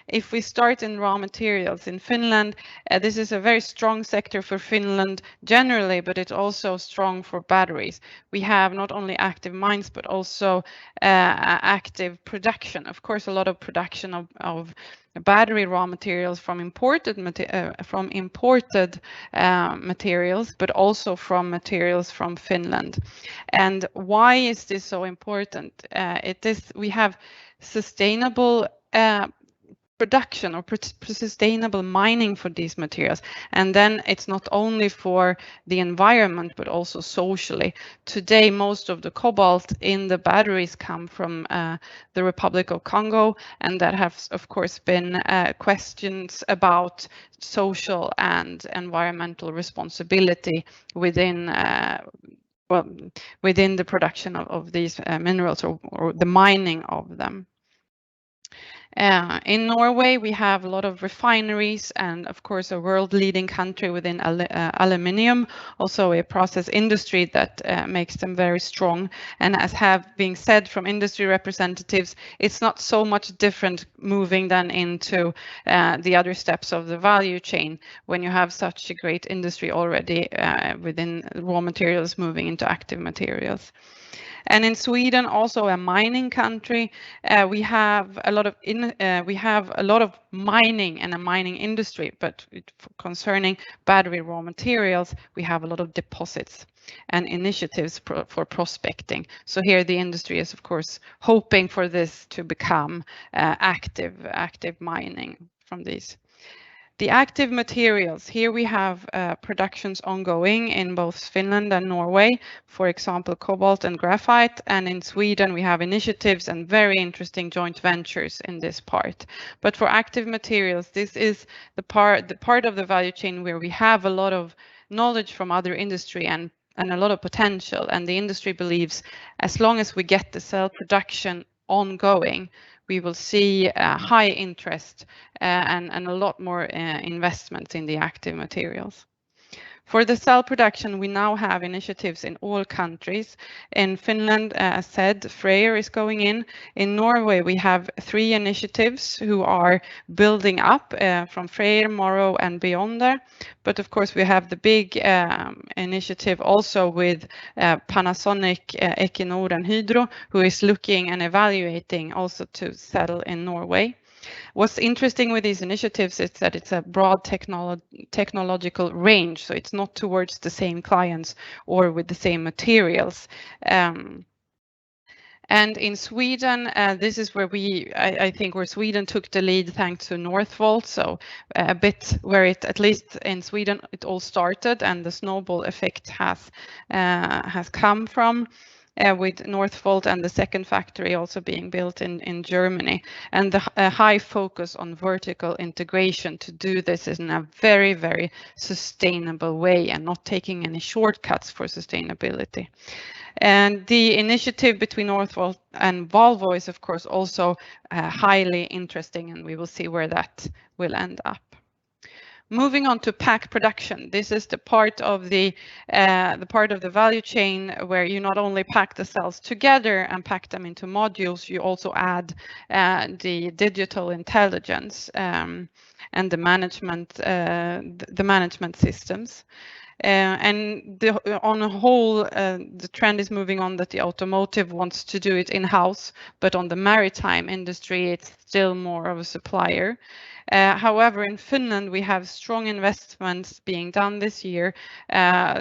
If we start in raw materials in Finland, this is a very strong sector for Finland generally, but it's also strong for batteries. We have not only active mines, but also active production. Of course, a lot of production of battery raw materials from imported materials, but also from materials from Finland. And why is this so important? We have sustainable production or sustainable mining for these materials, and then it's not only for the environment but also socially. Today, most of the cobalt in the batteries come from the Republic of Congo, and that has of course been questions about social and environmental responsibility within the production of these minerals or the mining of them. In Norway, we have a lot of refineries and, of course, a world-leading country within aluminium, also a process industry that makes them very strong. And as have been said from industry representatives, it's not so much different moving than into the other steps of the value chain when you have such a great industry already within raw materials moving into active materials. And in Sweden, also a mining country, we have a lot of mining and a mining industry, but concerning battery raw materials, we have a lot of deposits and initiatives for prospecting. So here the industry is, of course, hoping for this to become active mining from these. The active materials, here we have productions ongoing in both Finland and Norway, for example, cobalt and graphite, and in Sweden we have initiatives and very interesting joint ventures in this part. But for active materials, this is the part of the value chain where we have a lot of knowledge from other industry and a lot of potential. And the industry believes as long as we get the cell production ongoing, we will see high interest and a lot more investments in the active materials. For the cell production, we now have initiatives in all countries. In Finland, as said, Freyr is going in. In Norway, we have 3 initiatives who are building up from Freyr, Morrow, and beyond there. But of course, we have the big initiative also with Panasonic, Equinor, and Hydro, who is looking and evaluating also to settle in Norway. What's interesting with these initiatives is that it's a broad technological range, so it's not towards the same clients or with the same materials. And in Sweden, this is where I think where Sweden took the lead thanks to Northvolt. So a bit where it, at least in Sweden, it all started and the snowball effect has come from. With Northvolt and the second factory also being built in Germany, and the high focus on vertical integration to do this in a very, very sustainable way and not taking any shortcuts for sustainability. And the initiative between Northvolt and Volvo is of course also highly interesting, and we will see where that will end up. Moving on to pack production, this is the part of the value chain where you not only pack the cells together and pack them into modules, you also add the digital intelligence and the management systems. And on a whole, the trend is moving on that the automotive wants to do it in-house, but on the maritime industry, it's still more of a supplier. However, in Finland, we have strong investments being done this year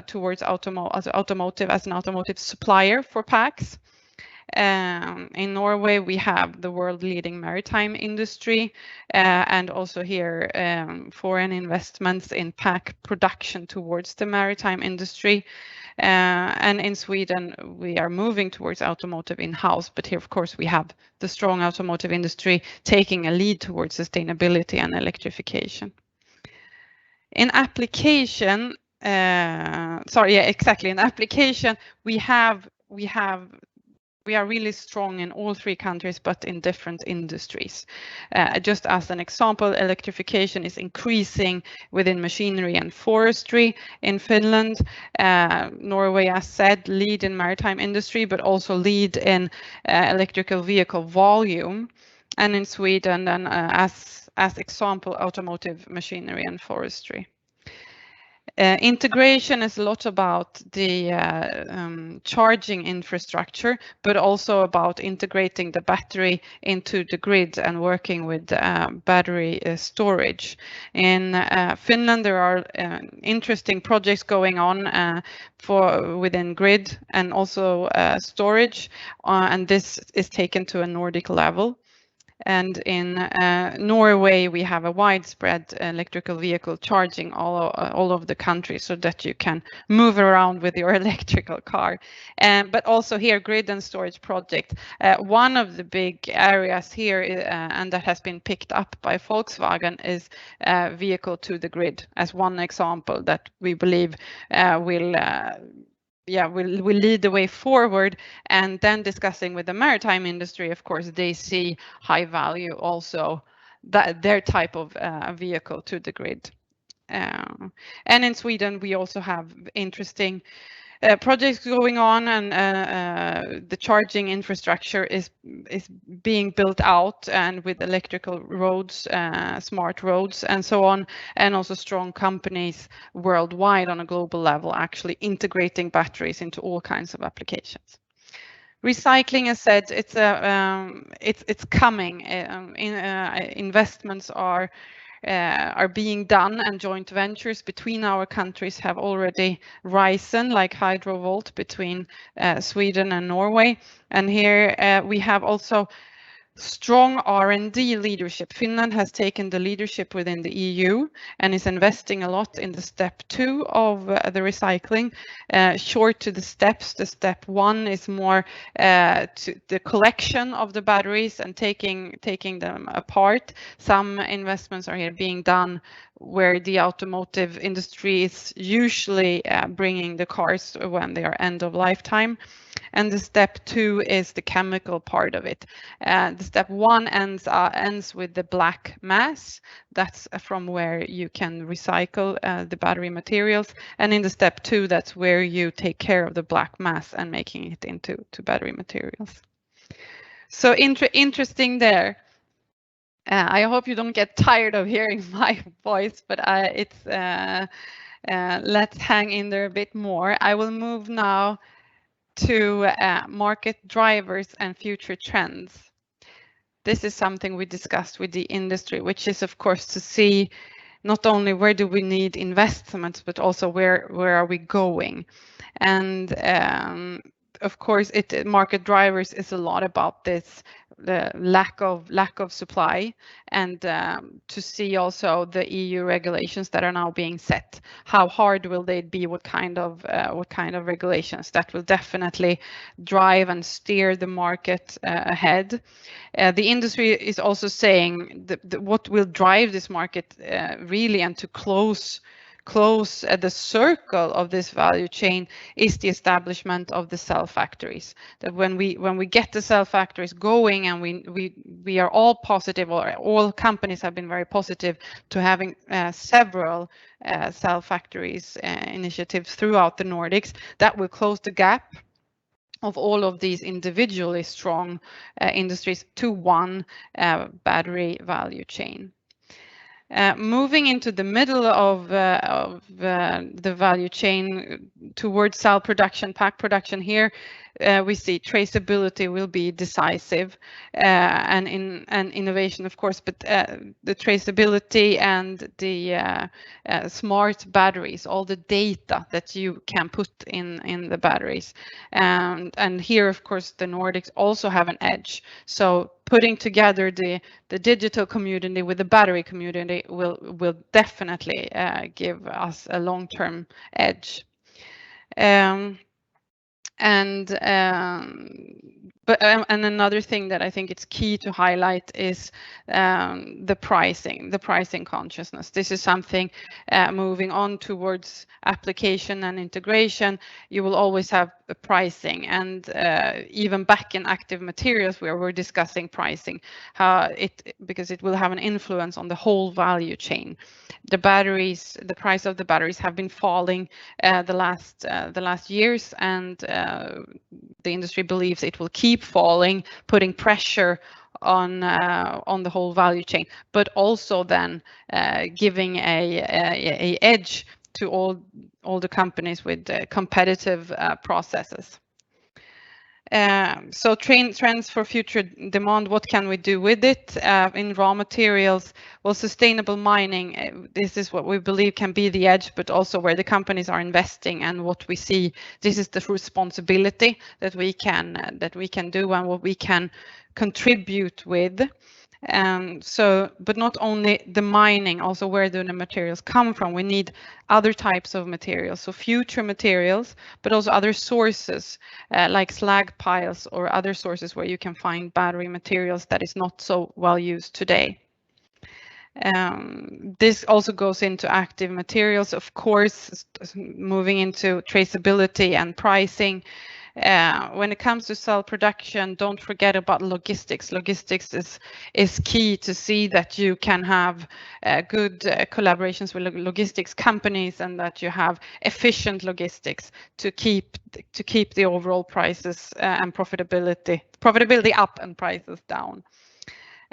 towards automotive as an automotive supplier for packs. In Norway, we have the world-leading maritime industry and also here foreign investments in pack production towards the maritime industry. And in Sweden, we are moving towards automotive in-house, but here, of course, we have the strong automotive industry taking a lead towards sustainability and electrification. In application, in application, we are really strong in all 3 countries, but in different industries. Just as an example, electrification is increasing within machinery and forestry in Finland. Norway, as said, lead in maritime industry, but also lead in electrical vehicle volume. And in Sweden, then as example, automotive, machinery and forestry. Integration is a lot about the charging infrastructure, but also about integrating the battery into the grid and working with battery storage. In Finland, there are interesting projects going on within grid and also storage, and this is taken to a Nordic level. And in Norway, we have a widespread electrical vehicle charging all over the country so that you can move around with your electrical car. But also here, grid and storage project. One of the big areas here and that has been picked up by Volkswagen is vehicle to the grid as one example that we believe will lead the way forward. And then discussing with the maritime industry, of course, they see high value also that their type of vehicle to the grid. And in Sweden, we also have interesting projects going on, and the charging infrastructure is being built out, and with electrical roads, smart roads, and so on, and also strong companies worldwide on a global level actually integrating batteries into all kinds of applications. Recycling, as said, it's coming. Investments are being done, and joint ventures between our countries have already risen, like Hydrovolt between Sweden and Norway. And here we have also Strong R&D leadership. Finland has taken the leadership within the EU and is investing a lot in the step 2 of the recycling. Short to the steps. The step 1 is more to the collection of the batteries and taking them apart. Some investments are here being done where the automotive industry is usually bringing the cars when they are end of lifetime. And the step 2 is the chemical part of it. The step 1 ends with the black mass. That's from where you can recycle the battery materials. And in the step 2, that's where you take care of the black mass and making it into battery materials. So interesting there. I hope you don't get tired of hearing my voice, but let's hang in there a bit more. I will move now to market drivers and future trends. This is something we discussed with the industry, which is of course to see not only where do we need investments, but also where are we going. And of course, market drivers is a lot about this, the lack of supply, and to see also the EU regulations that are now being set. How hard will they be? What kind of regulations? That will definitely drive and steer the market ahead. The industry is also saying that what will drive this market really, and to close the circle of this value chain, is the establishment of the cell factories. That when we get the cell factories going, and we are all positive, or all companies have been very positive to having several cell factories initiatives throughout the Nordics, that will close the gap of all of these individually strong industries to one battery value chain. Moving into the middle of the value chain towards cell production, pack production, here we see traceability will be decisive, and innovation, of course, but the traceability and the smart batteries, all the data that you can put in the batteries, and here, of course, the Nordics also have an edge. So putting together the digital community with the battery community will definitely give us a long-term edge. And another thing that I think it's key to highlight is the pricing consciousness. This is something moving on towards application and integration. You will always have a pricing, and even back in active materials where we're discussing pricing, because it will have an influence on the whole value chain. The price of the batteries have been falling the last years, and the industry believes it will keep falling, putting pressure on the whole value chain, but also then giving a edge to all the companies with competitive processes. So trends for future demand, what can we do with it? In raw materials, well, sustainable mining, this is what we believe can be the edge, but also where the companies are investing, and what we see, this is the responsibility that we can do and what we can contribute with. But not only the mining, also where do the materials come from? We need other types of materials, so future materials, but also other sources like slag piles or other sources where you can find battery materials that is not so well used today. This also goes into active materials, of course, moving into traceability and pricing. When it comes to cell production, don't forget about logistics. Logistics is key to see that you can have good collaborations with logistics companies, and that you have efficient logistics to keep the overall prices and profitability up and prices down.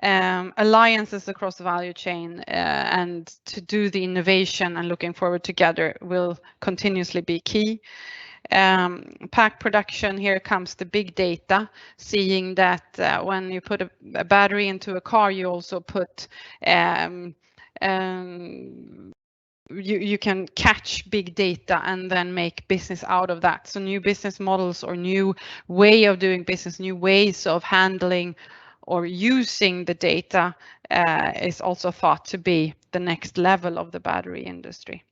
Alliances across the value chain and to do the innovation and looking forward together will continuously be key. Pack production, here comes the big data, seeing that when you put a battery into a car, you also put you can catch big data and then make business out of that. So new business models or new way of doing business, new ways of handling or using the data is also thought to be the next level of the battery industry.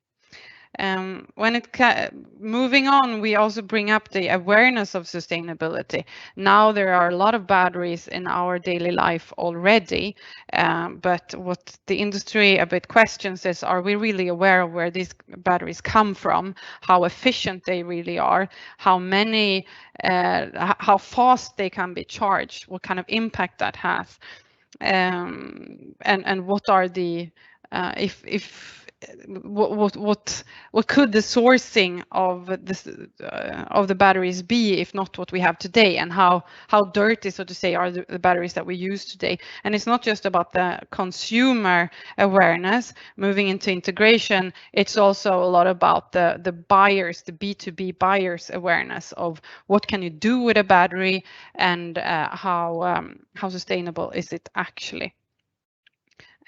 Moving on, we also bring up the awareness of sustainability. Now there are a lot of batteries in our daily life already, but what the industry a bit questions is, are we really aware of where these batteries come from, how efficient they really are, how many, how fast they can be charged, what kind of impact that has, and what are the what could the sourcing of the batteries be if not what we have today, and how dirty, so to say, are the batteries that we use today. And it's not just about the consumer awareness moving into integration, it's also a lot about the buyers, the B2B buyers awareness of what can you do with a battery, and how sustainable is it actually.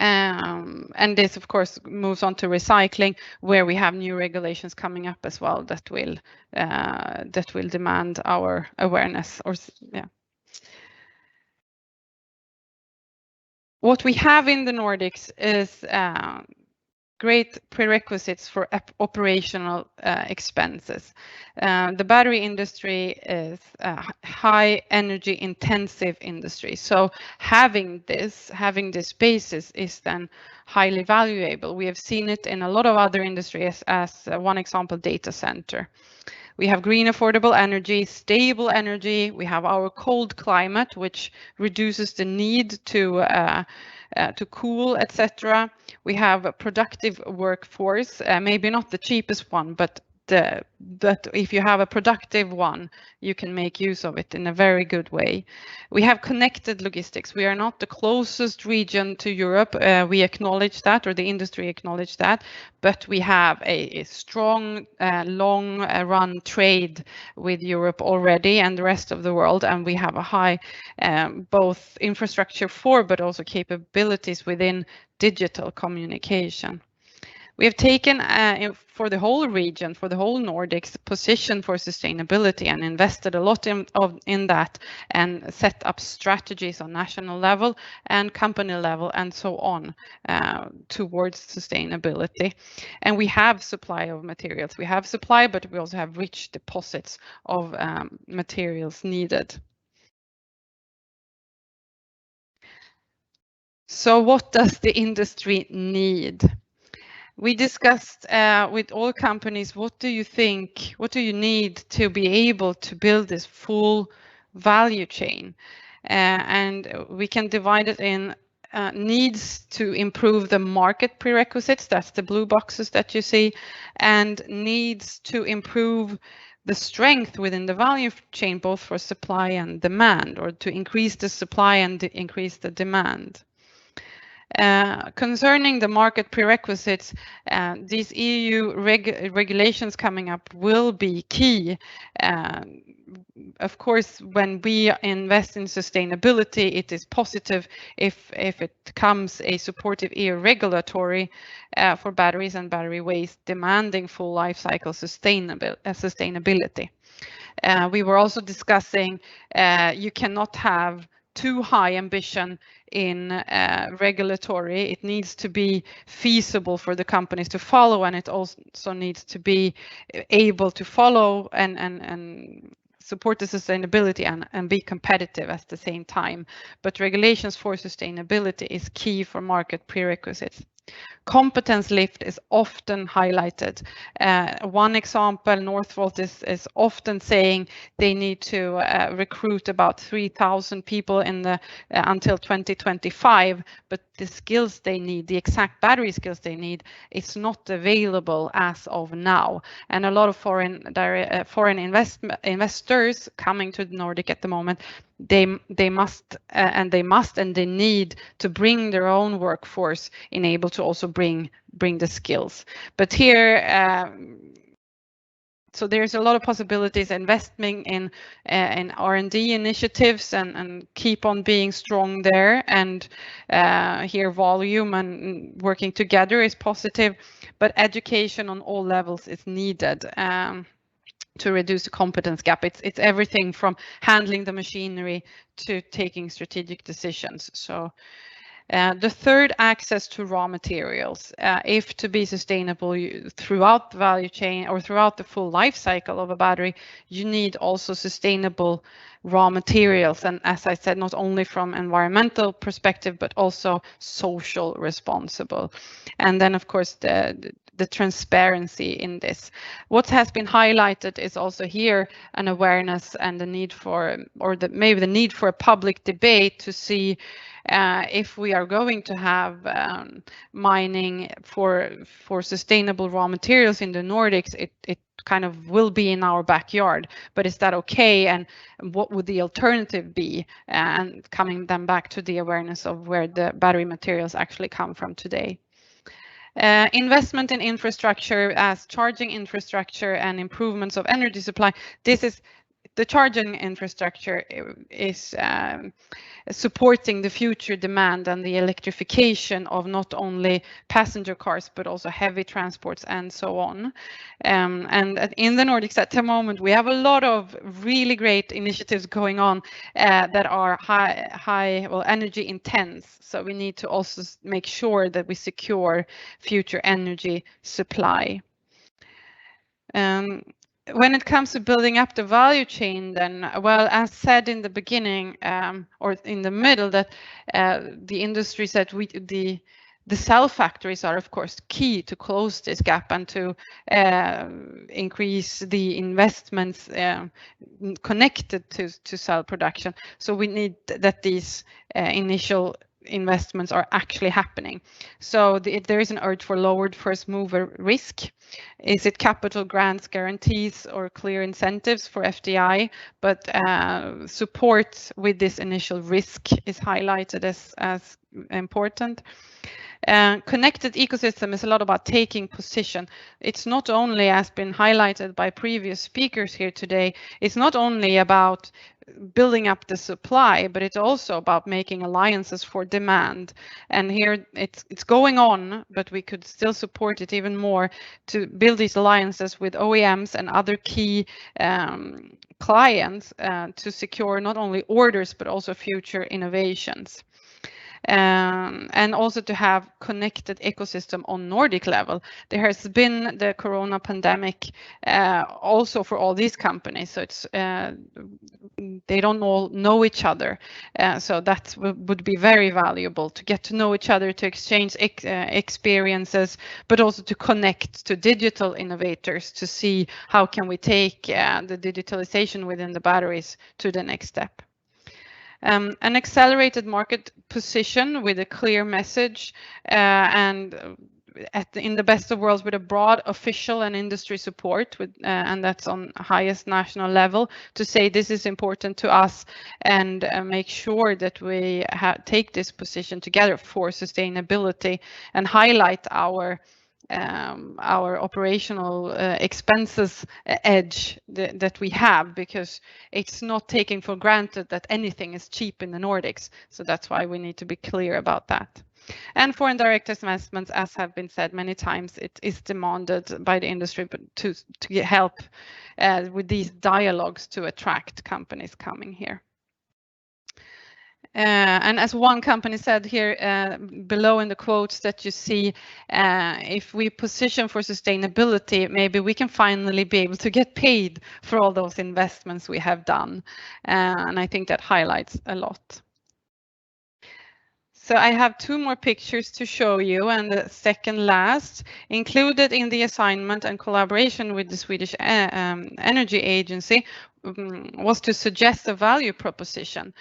And this, of course, moves on to recycling, where we have new regulations coming up as well that will demand our awareness. What we have in the Nordics is great prerequisites for operational expenses. The battery industry is a high energy intensive industry. So having this basis is then highly valuable. We have seen it in a lot of other industries, as one example, data center. We have green affordable energy, stable energy. We have our cold climate, which reduces the need to cool, etc. We have a productive workforce, maybe not the cheapest one, but if you have a productive one, you can make use of it in a very good way. We have connected logistics. We are not the closest region to Europe. We acknowledge that, or the industry acknowledge that, but we have a strong, long run trade with Europe already and the rest of the world, and we have a high both infrastructure for, but also capabilities within digital communication. We have taken, for the whole region, for the whole Nordics, position for sustainability and invested a lot in that, and set up strategies on national level and company level and so on towards sustainability. And we have supply of materials. We have supply, but we also have rich deposits of materials needed. So what does the industry need? We discussed with all companies, what do you need to be able to build this full value chain? And we can divide it in needs to improve the market prerequisites, that's the blue boxes that you see, and needs to improve the strength within the value chain, both for supply and demand, or to increase the supply and increase the demand. Concerning the market prerequisites, these EU regulations coming up will be key. Of course, when we invest in sustainability, it is positive if it comes a supportive EU regulatory for batteries and battery waste demanding full life cycle sustainability. We were also discussing you cannot have too high ambition in regulatory. It needs to be feasible for the companies to follow, and it also needs to be able to follow and support the sustainability and be competitive at the same time. But regulations for sustainability is key for market prerequisites. Competence lift is often highlighted. One example, Northvolt is often saying they need to recruit about 3,000 people in the until 2025, but the skills they need, the exact battery skills they need, it's not available as of now. And a lot of foreign investors coming to the Nordic at the moment, they need to bring their own workforce in able to also bring the skills. But here, so there's a lot of possibilities investing in R&D initiatives and keep on being strong there. And here volume and working together is positive, but education on all levels is needed. to reduce the competence gap. It's everything from handling the machinery to taking strategic decisions. So the third, access to raw materials. If to be sustainable throughout the value chain or throughout the full life cycle of a battery, you need also sustainable raw materials. And as I said, not only from environmental perspective, but also social responsible. And then of course the transparency in this. What has been highlighted is also here an awareness and the need for, or maybe the need for a public debate to see if we are going to have mining for sustainable raw materials in the Nordics, it kind of will be in our backyard, but is that okay? And what would the alternative be? And coming then back to the awareness of where the battery materials actually come from today. Investment in infrastructure as charging infrastructure and improvements of energy supply. This is the charging infrastructure is supporting the future demand and the electrification of not only passenger cars, but also heavy transports and so on. And in the Nordics at the moment, we have a lot of really great initiatives going on that are high energy intense. So we need to also make sure that we secure future energy supply. When it comes to building up the value chain, then, well, as said in the beginning or in the middle, that the industry said the cell factories are of course key to close this gap and to increase the investments connected to cell production. So we need that these initial investments are actually happening. So there is an urge for lowered first mover risk. Is it capital grants, guarantees, or clear incentives for FDI? But support with this initial risk is highlighted as important. Connected ecosystem is a lot about taking position. It's not only, as been highlighted by previous speakers here today, it's not only about building up the supply, but it's also about making alliances for demand. And here it's going on, but we could still support it even more to build these alliances with OEMs and other key clients to secure not only orders, but also future innovations. And also to have connected ecosystem on Nordic level. There has been the corona pandemic also for all these companies, so it's they don't all know each other, so that would be very valuable to get to know each other, to exchange experiences, but also to connect to digital innovators to see how can we take the digitalization within the batteries to the next step. An accelerated market position with a clear message and in the best of worlds with a broad official and industry support with and that's on highest national level to say this is important to us and make sure that we take this position together for sustainability and highlight our operational expenses edge that we have, because it's not taken for granted that anything is cheap in the Nordics. So that's why we need to be clear about that. And foreign direct investments, as have been said many times, it is demanded by the industry, but to help with these dialogues to attract companies coming here. And as one company said here below in the quotes that you see, if we position for sustainability, maybe we can finally be able to get paid for all those investments we have done. And I think that highlights a lot. So I have two more pictures to show you, and the second last, included in the assignment and collaboration with the Swedish Energy Agency, was to suggest a value proposition.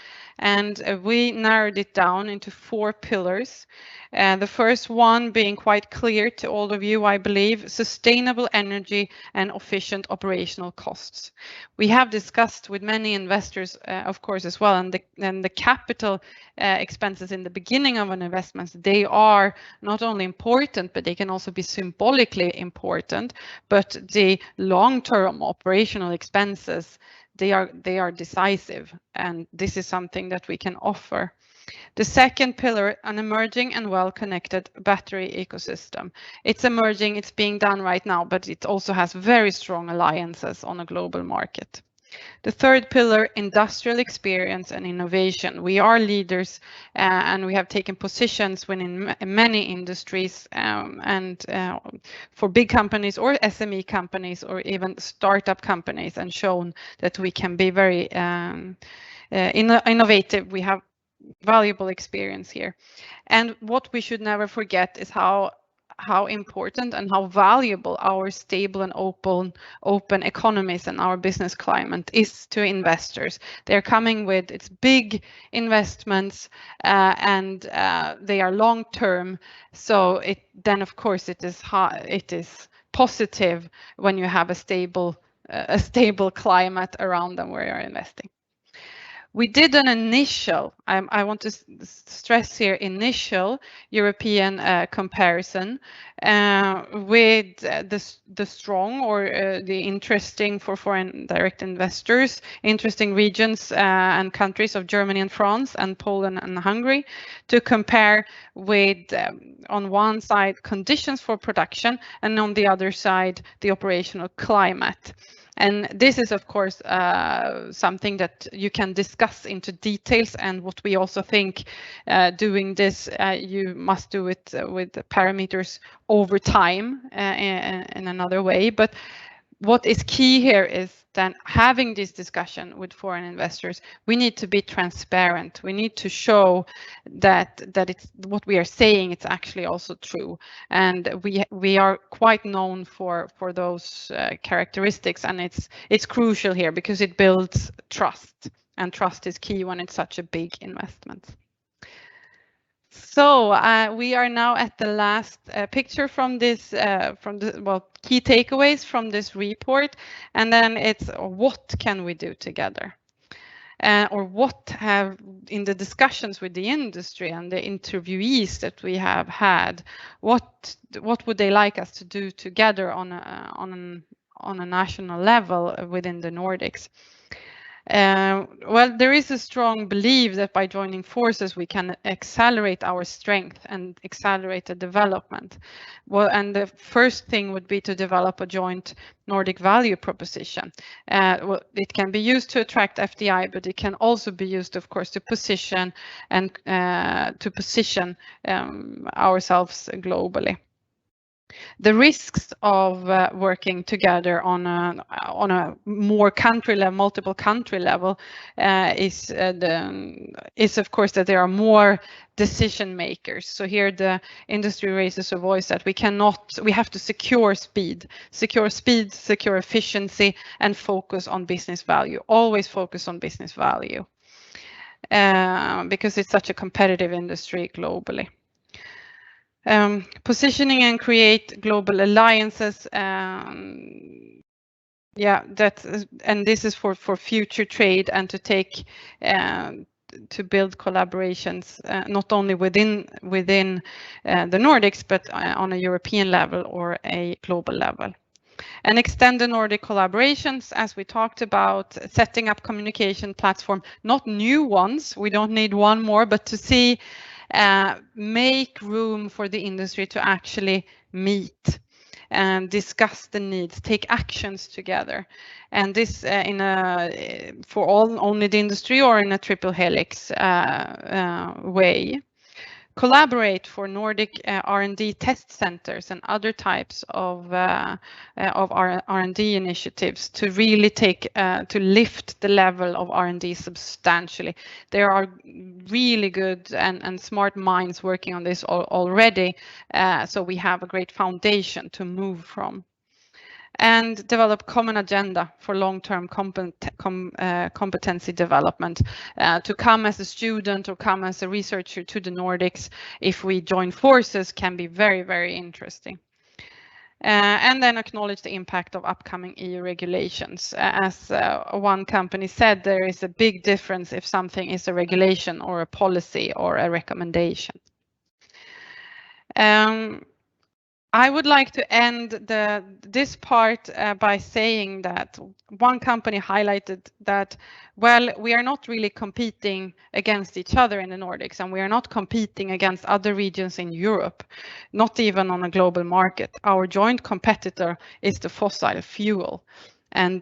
And we narrowed it down into 4 pillars. The first one being quite clear to all of you, I believe, sustainable energy and efficient operational costs. We have discussed with many investors, of course, as well, and the capital expenses in the beginning of an investment, they are not only important, but they can also be symbolically important. But the long-term operational expenses, they are decisive, and this is something that we can offer. The second pillar, an emerging and well-connected battery ecosystem. It's emerging, it's being done right now, but it also has very strong alliances on a global market. The third pillar, industrial experience and innovation. We are leaders and we have taken positions within many industries and for big companies or SME companies or even startup companies, and shown that we can be very innovative. We have valuable experience here. And what we should never forget is how important and how valuable our stable and open economies and our business climate is to investors. They're coming with its big investments and they are long term. So then of course it is positive when you have a stable climate around them where you're investing. We did an initial, I want to stress here, initial European comparison with the strong or the interesting for foreign direct investors, interesting regions and countries of Germany and France and Poland and Hungary, to compare with, on one side, conditions for production, and on the other side, the operational climate. And this is, of course, something that you can discuss into details. And what we also think doing this, you must do it with parameters over time in another way. But what is key here is then having this discussion with foreign investors. We need to be transparent. We need to show that it's what we are saying, it's actually also true. And we are quite known for those characteristics, and it's crucial here because it builds trust, and trust is key when it's such a big investment. So we are now at the last picture from this, key takeaways from this report, and then it's what can we do together, or what have in the discussions with the industry and the interviewees that we have had, what would they like us to do together on a national level within the Nordics. Well, there is a strong belief that by joining forces, we can accelerate our strength and accelerate the development. Well, and the first thing would be to develop a joint Nordic value proposition. Well, it can be used to attract FDI, but it can also be used, of course, to position and ourselves globally. The risks of working together on a more country level, multiple country level, is of course that there are more decision makers. So here the industry raises a voice that we have to secure speed, secure efficiency, and focus on business value. Always focus on business value, because it's such a competitive industry globally. Positioning and create global alliances. And this is for future trade and to take to build collaborations not only within the Nordics, but on a European level or a global level. And extend the Nordic collaborations, as we talked about, setting up communication platform, not new ones. We don't need one more, but to see. Make room for the industry to actually meet and discuss the needs, take actions together, and this for only the industry or in a triple helix way. Collaborate for Nordic R&D test centers and other types of R&D initiatives to really to lift the level of R&D substantially. There are really good and smart minds working on this already, so we have a great foundation to move from. And develop common agenda for long-term competency development. To come as a student or come as a researcher to the Nordics, if we join forces, can be very, very interesting. And then acknowledge the impact of upcoming EU regulations. As one company said, there is a big difference if something is a regulation or a policy or a recommendation. I would like to end this part by saying that one company highlighted that, well, we are not really competing against each other in the Nordics, and we are not competing against other regions in Europe, not even on a global market. Our joint competitor is the fossil fuel. And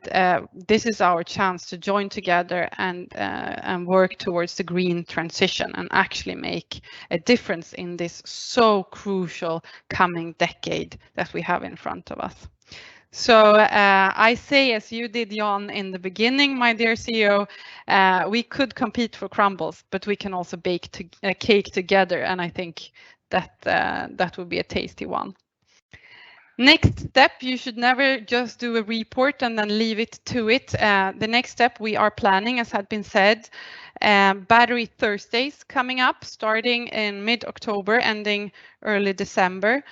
this is our chance to join together and work towards the green transition and actually make a difference in this so crucial coming decade that we have in front of us. So I say, as you did, Jan, in the beginning, my dear CEO, we could compete for crumbles, but we can also bake a cake together. And I think that that would be a tasty one. Next step, you should never just do a report and then leave it to it. The next step we are planning, as had been said, Battery Thursdays coming up, starting in mid-October, ending early December.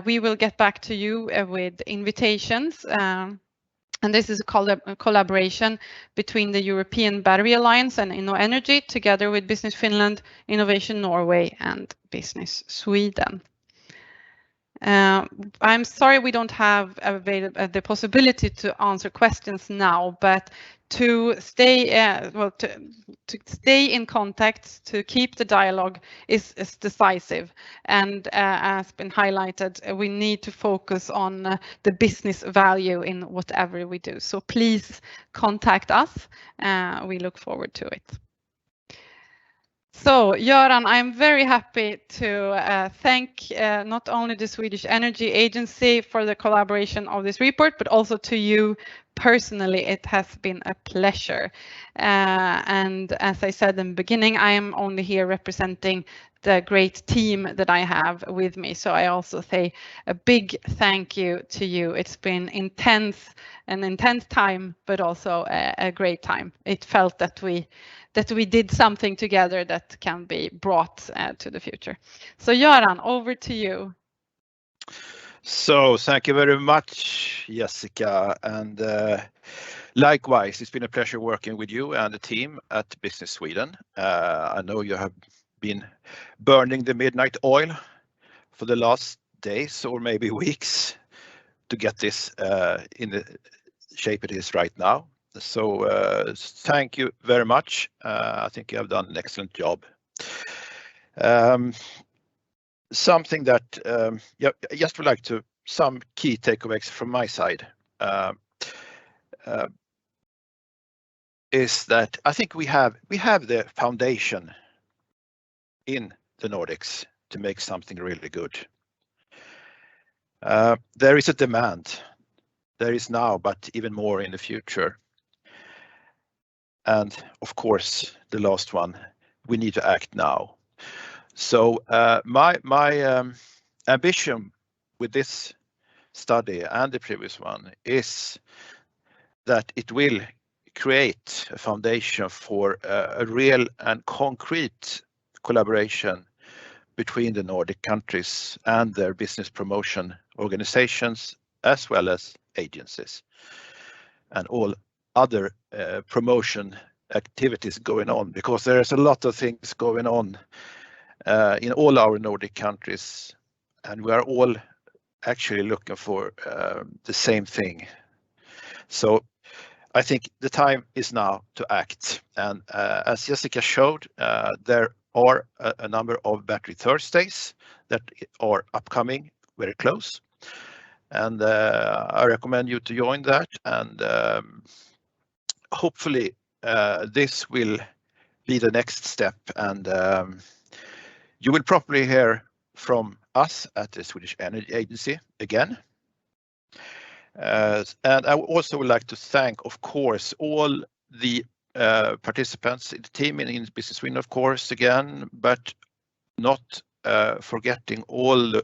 We will get back to you with invitations. And this is a collaboration between the European Battery Alliance and InnoEnergy, together with Business Finland, Innovation Norway, and Business Sweden. I'm sorry we don't have the possibility to answer questions now, but to stay to stay in contact, to keep the dialogue is decisive. And as been highlighted, we need to focus on the business value in whatever we do. So please contact us. We look forward to it. So, Göran, I'm very happy to thank not only the Swedish Energy Agency for the collaboration of this report, but also to you personally. It has been a pleasure. And as I said in the beginning, I am only here representing the great team that I have with me. So I also say a big thank you to you. It's been an intense time, but also a great time. It felt that we did something together that can be brought to the future. So Göran, over to you. So thank you very much, Jessica, and likewise, it's been a pleasure working with you and the team at Business Sweden. I know you have been burning the midnight oil for the last days or maybe weeks to get this in the shape it is right now. So thank you very much. I think you have done an excellent job. Something that I just would like to, some key takeaways from my side is that I think we have the foundation in the Nordics to make something really good. There is a demand. There is now, but even more in the future. And of course, the last one, we need to act now. So my ambition with this study and the previous one is that it will create a foundation for a real and concrete collaboration between the Nordic countries and their business promotion organizations, as well as agencies and all other promotion activities going on, because there's a lot of things going on in all our Nordic countries, and we are all actually looking for the same thing. So I think the time is now to act. And as Jessica showed, there are a number of Battery Thursdays that are upcoming very close. And I recommend you to join that. And hopefully this will be the next step. And you will probably hear from us at the Swedish Energy Agency again. And I also would like to thank, of course, all the participants in the team in Business Sweden, of course, again, but not forgetting all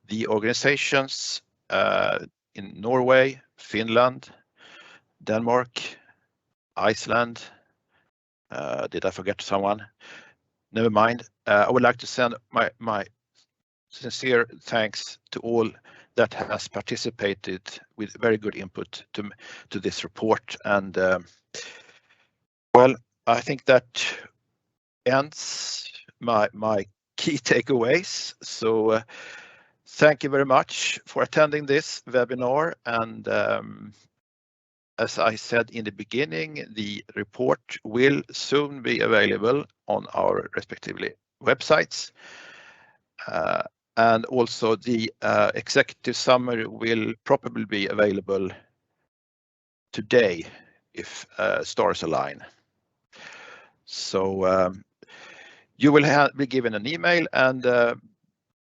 the organizations in Norway, Finland, Denmark, Iceland. Did I forget someone? Never mind. I would like to send my sincere thanks to all that has participated with very good input to this report. And well, I think that ends my key takeaways. So Thank you very much for attending this webinar, and as I said in the beginning, the report will soon be available on our respectively websites. And also the executive summary will probably be available today if stars align. So you will be given an email, and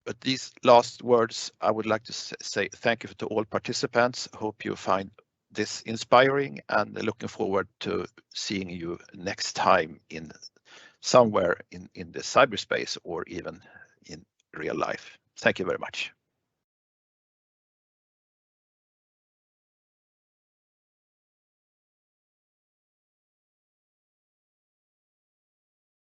but these last words, I would like to say thank you to all participants. Hope you find this inspiring, and looking forward to seeing you next time in somewhere in the cyberspace or even in real life. Thank you very much.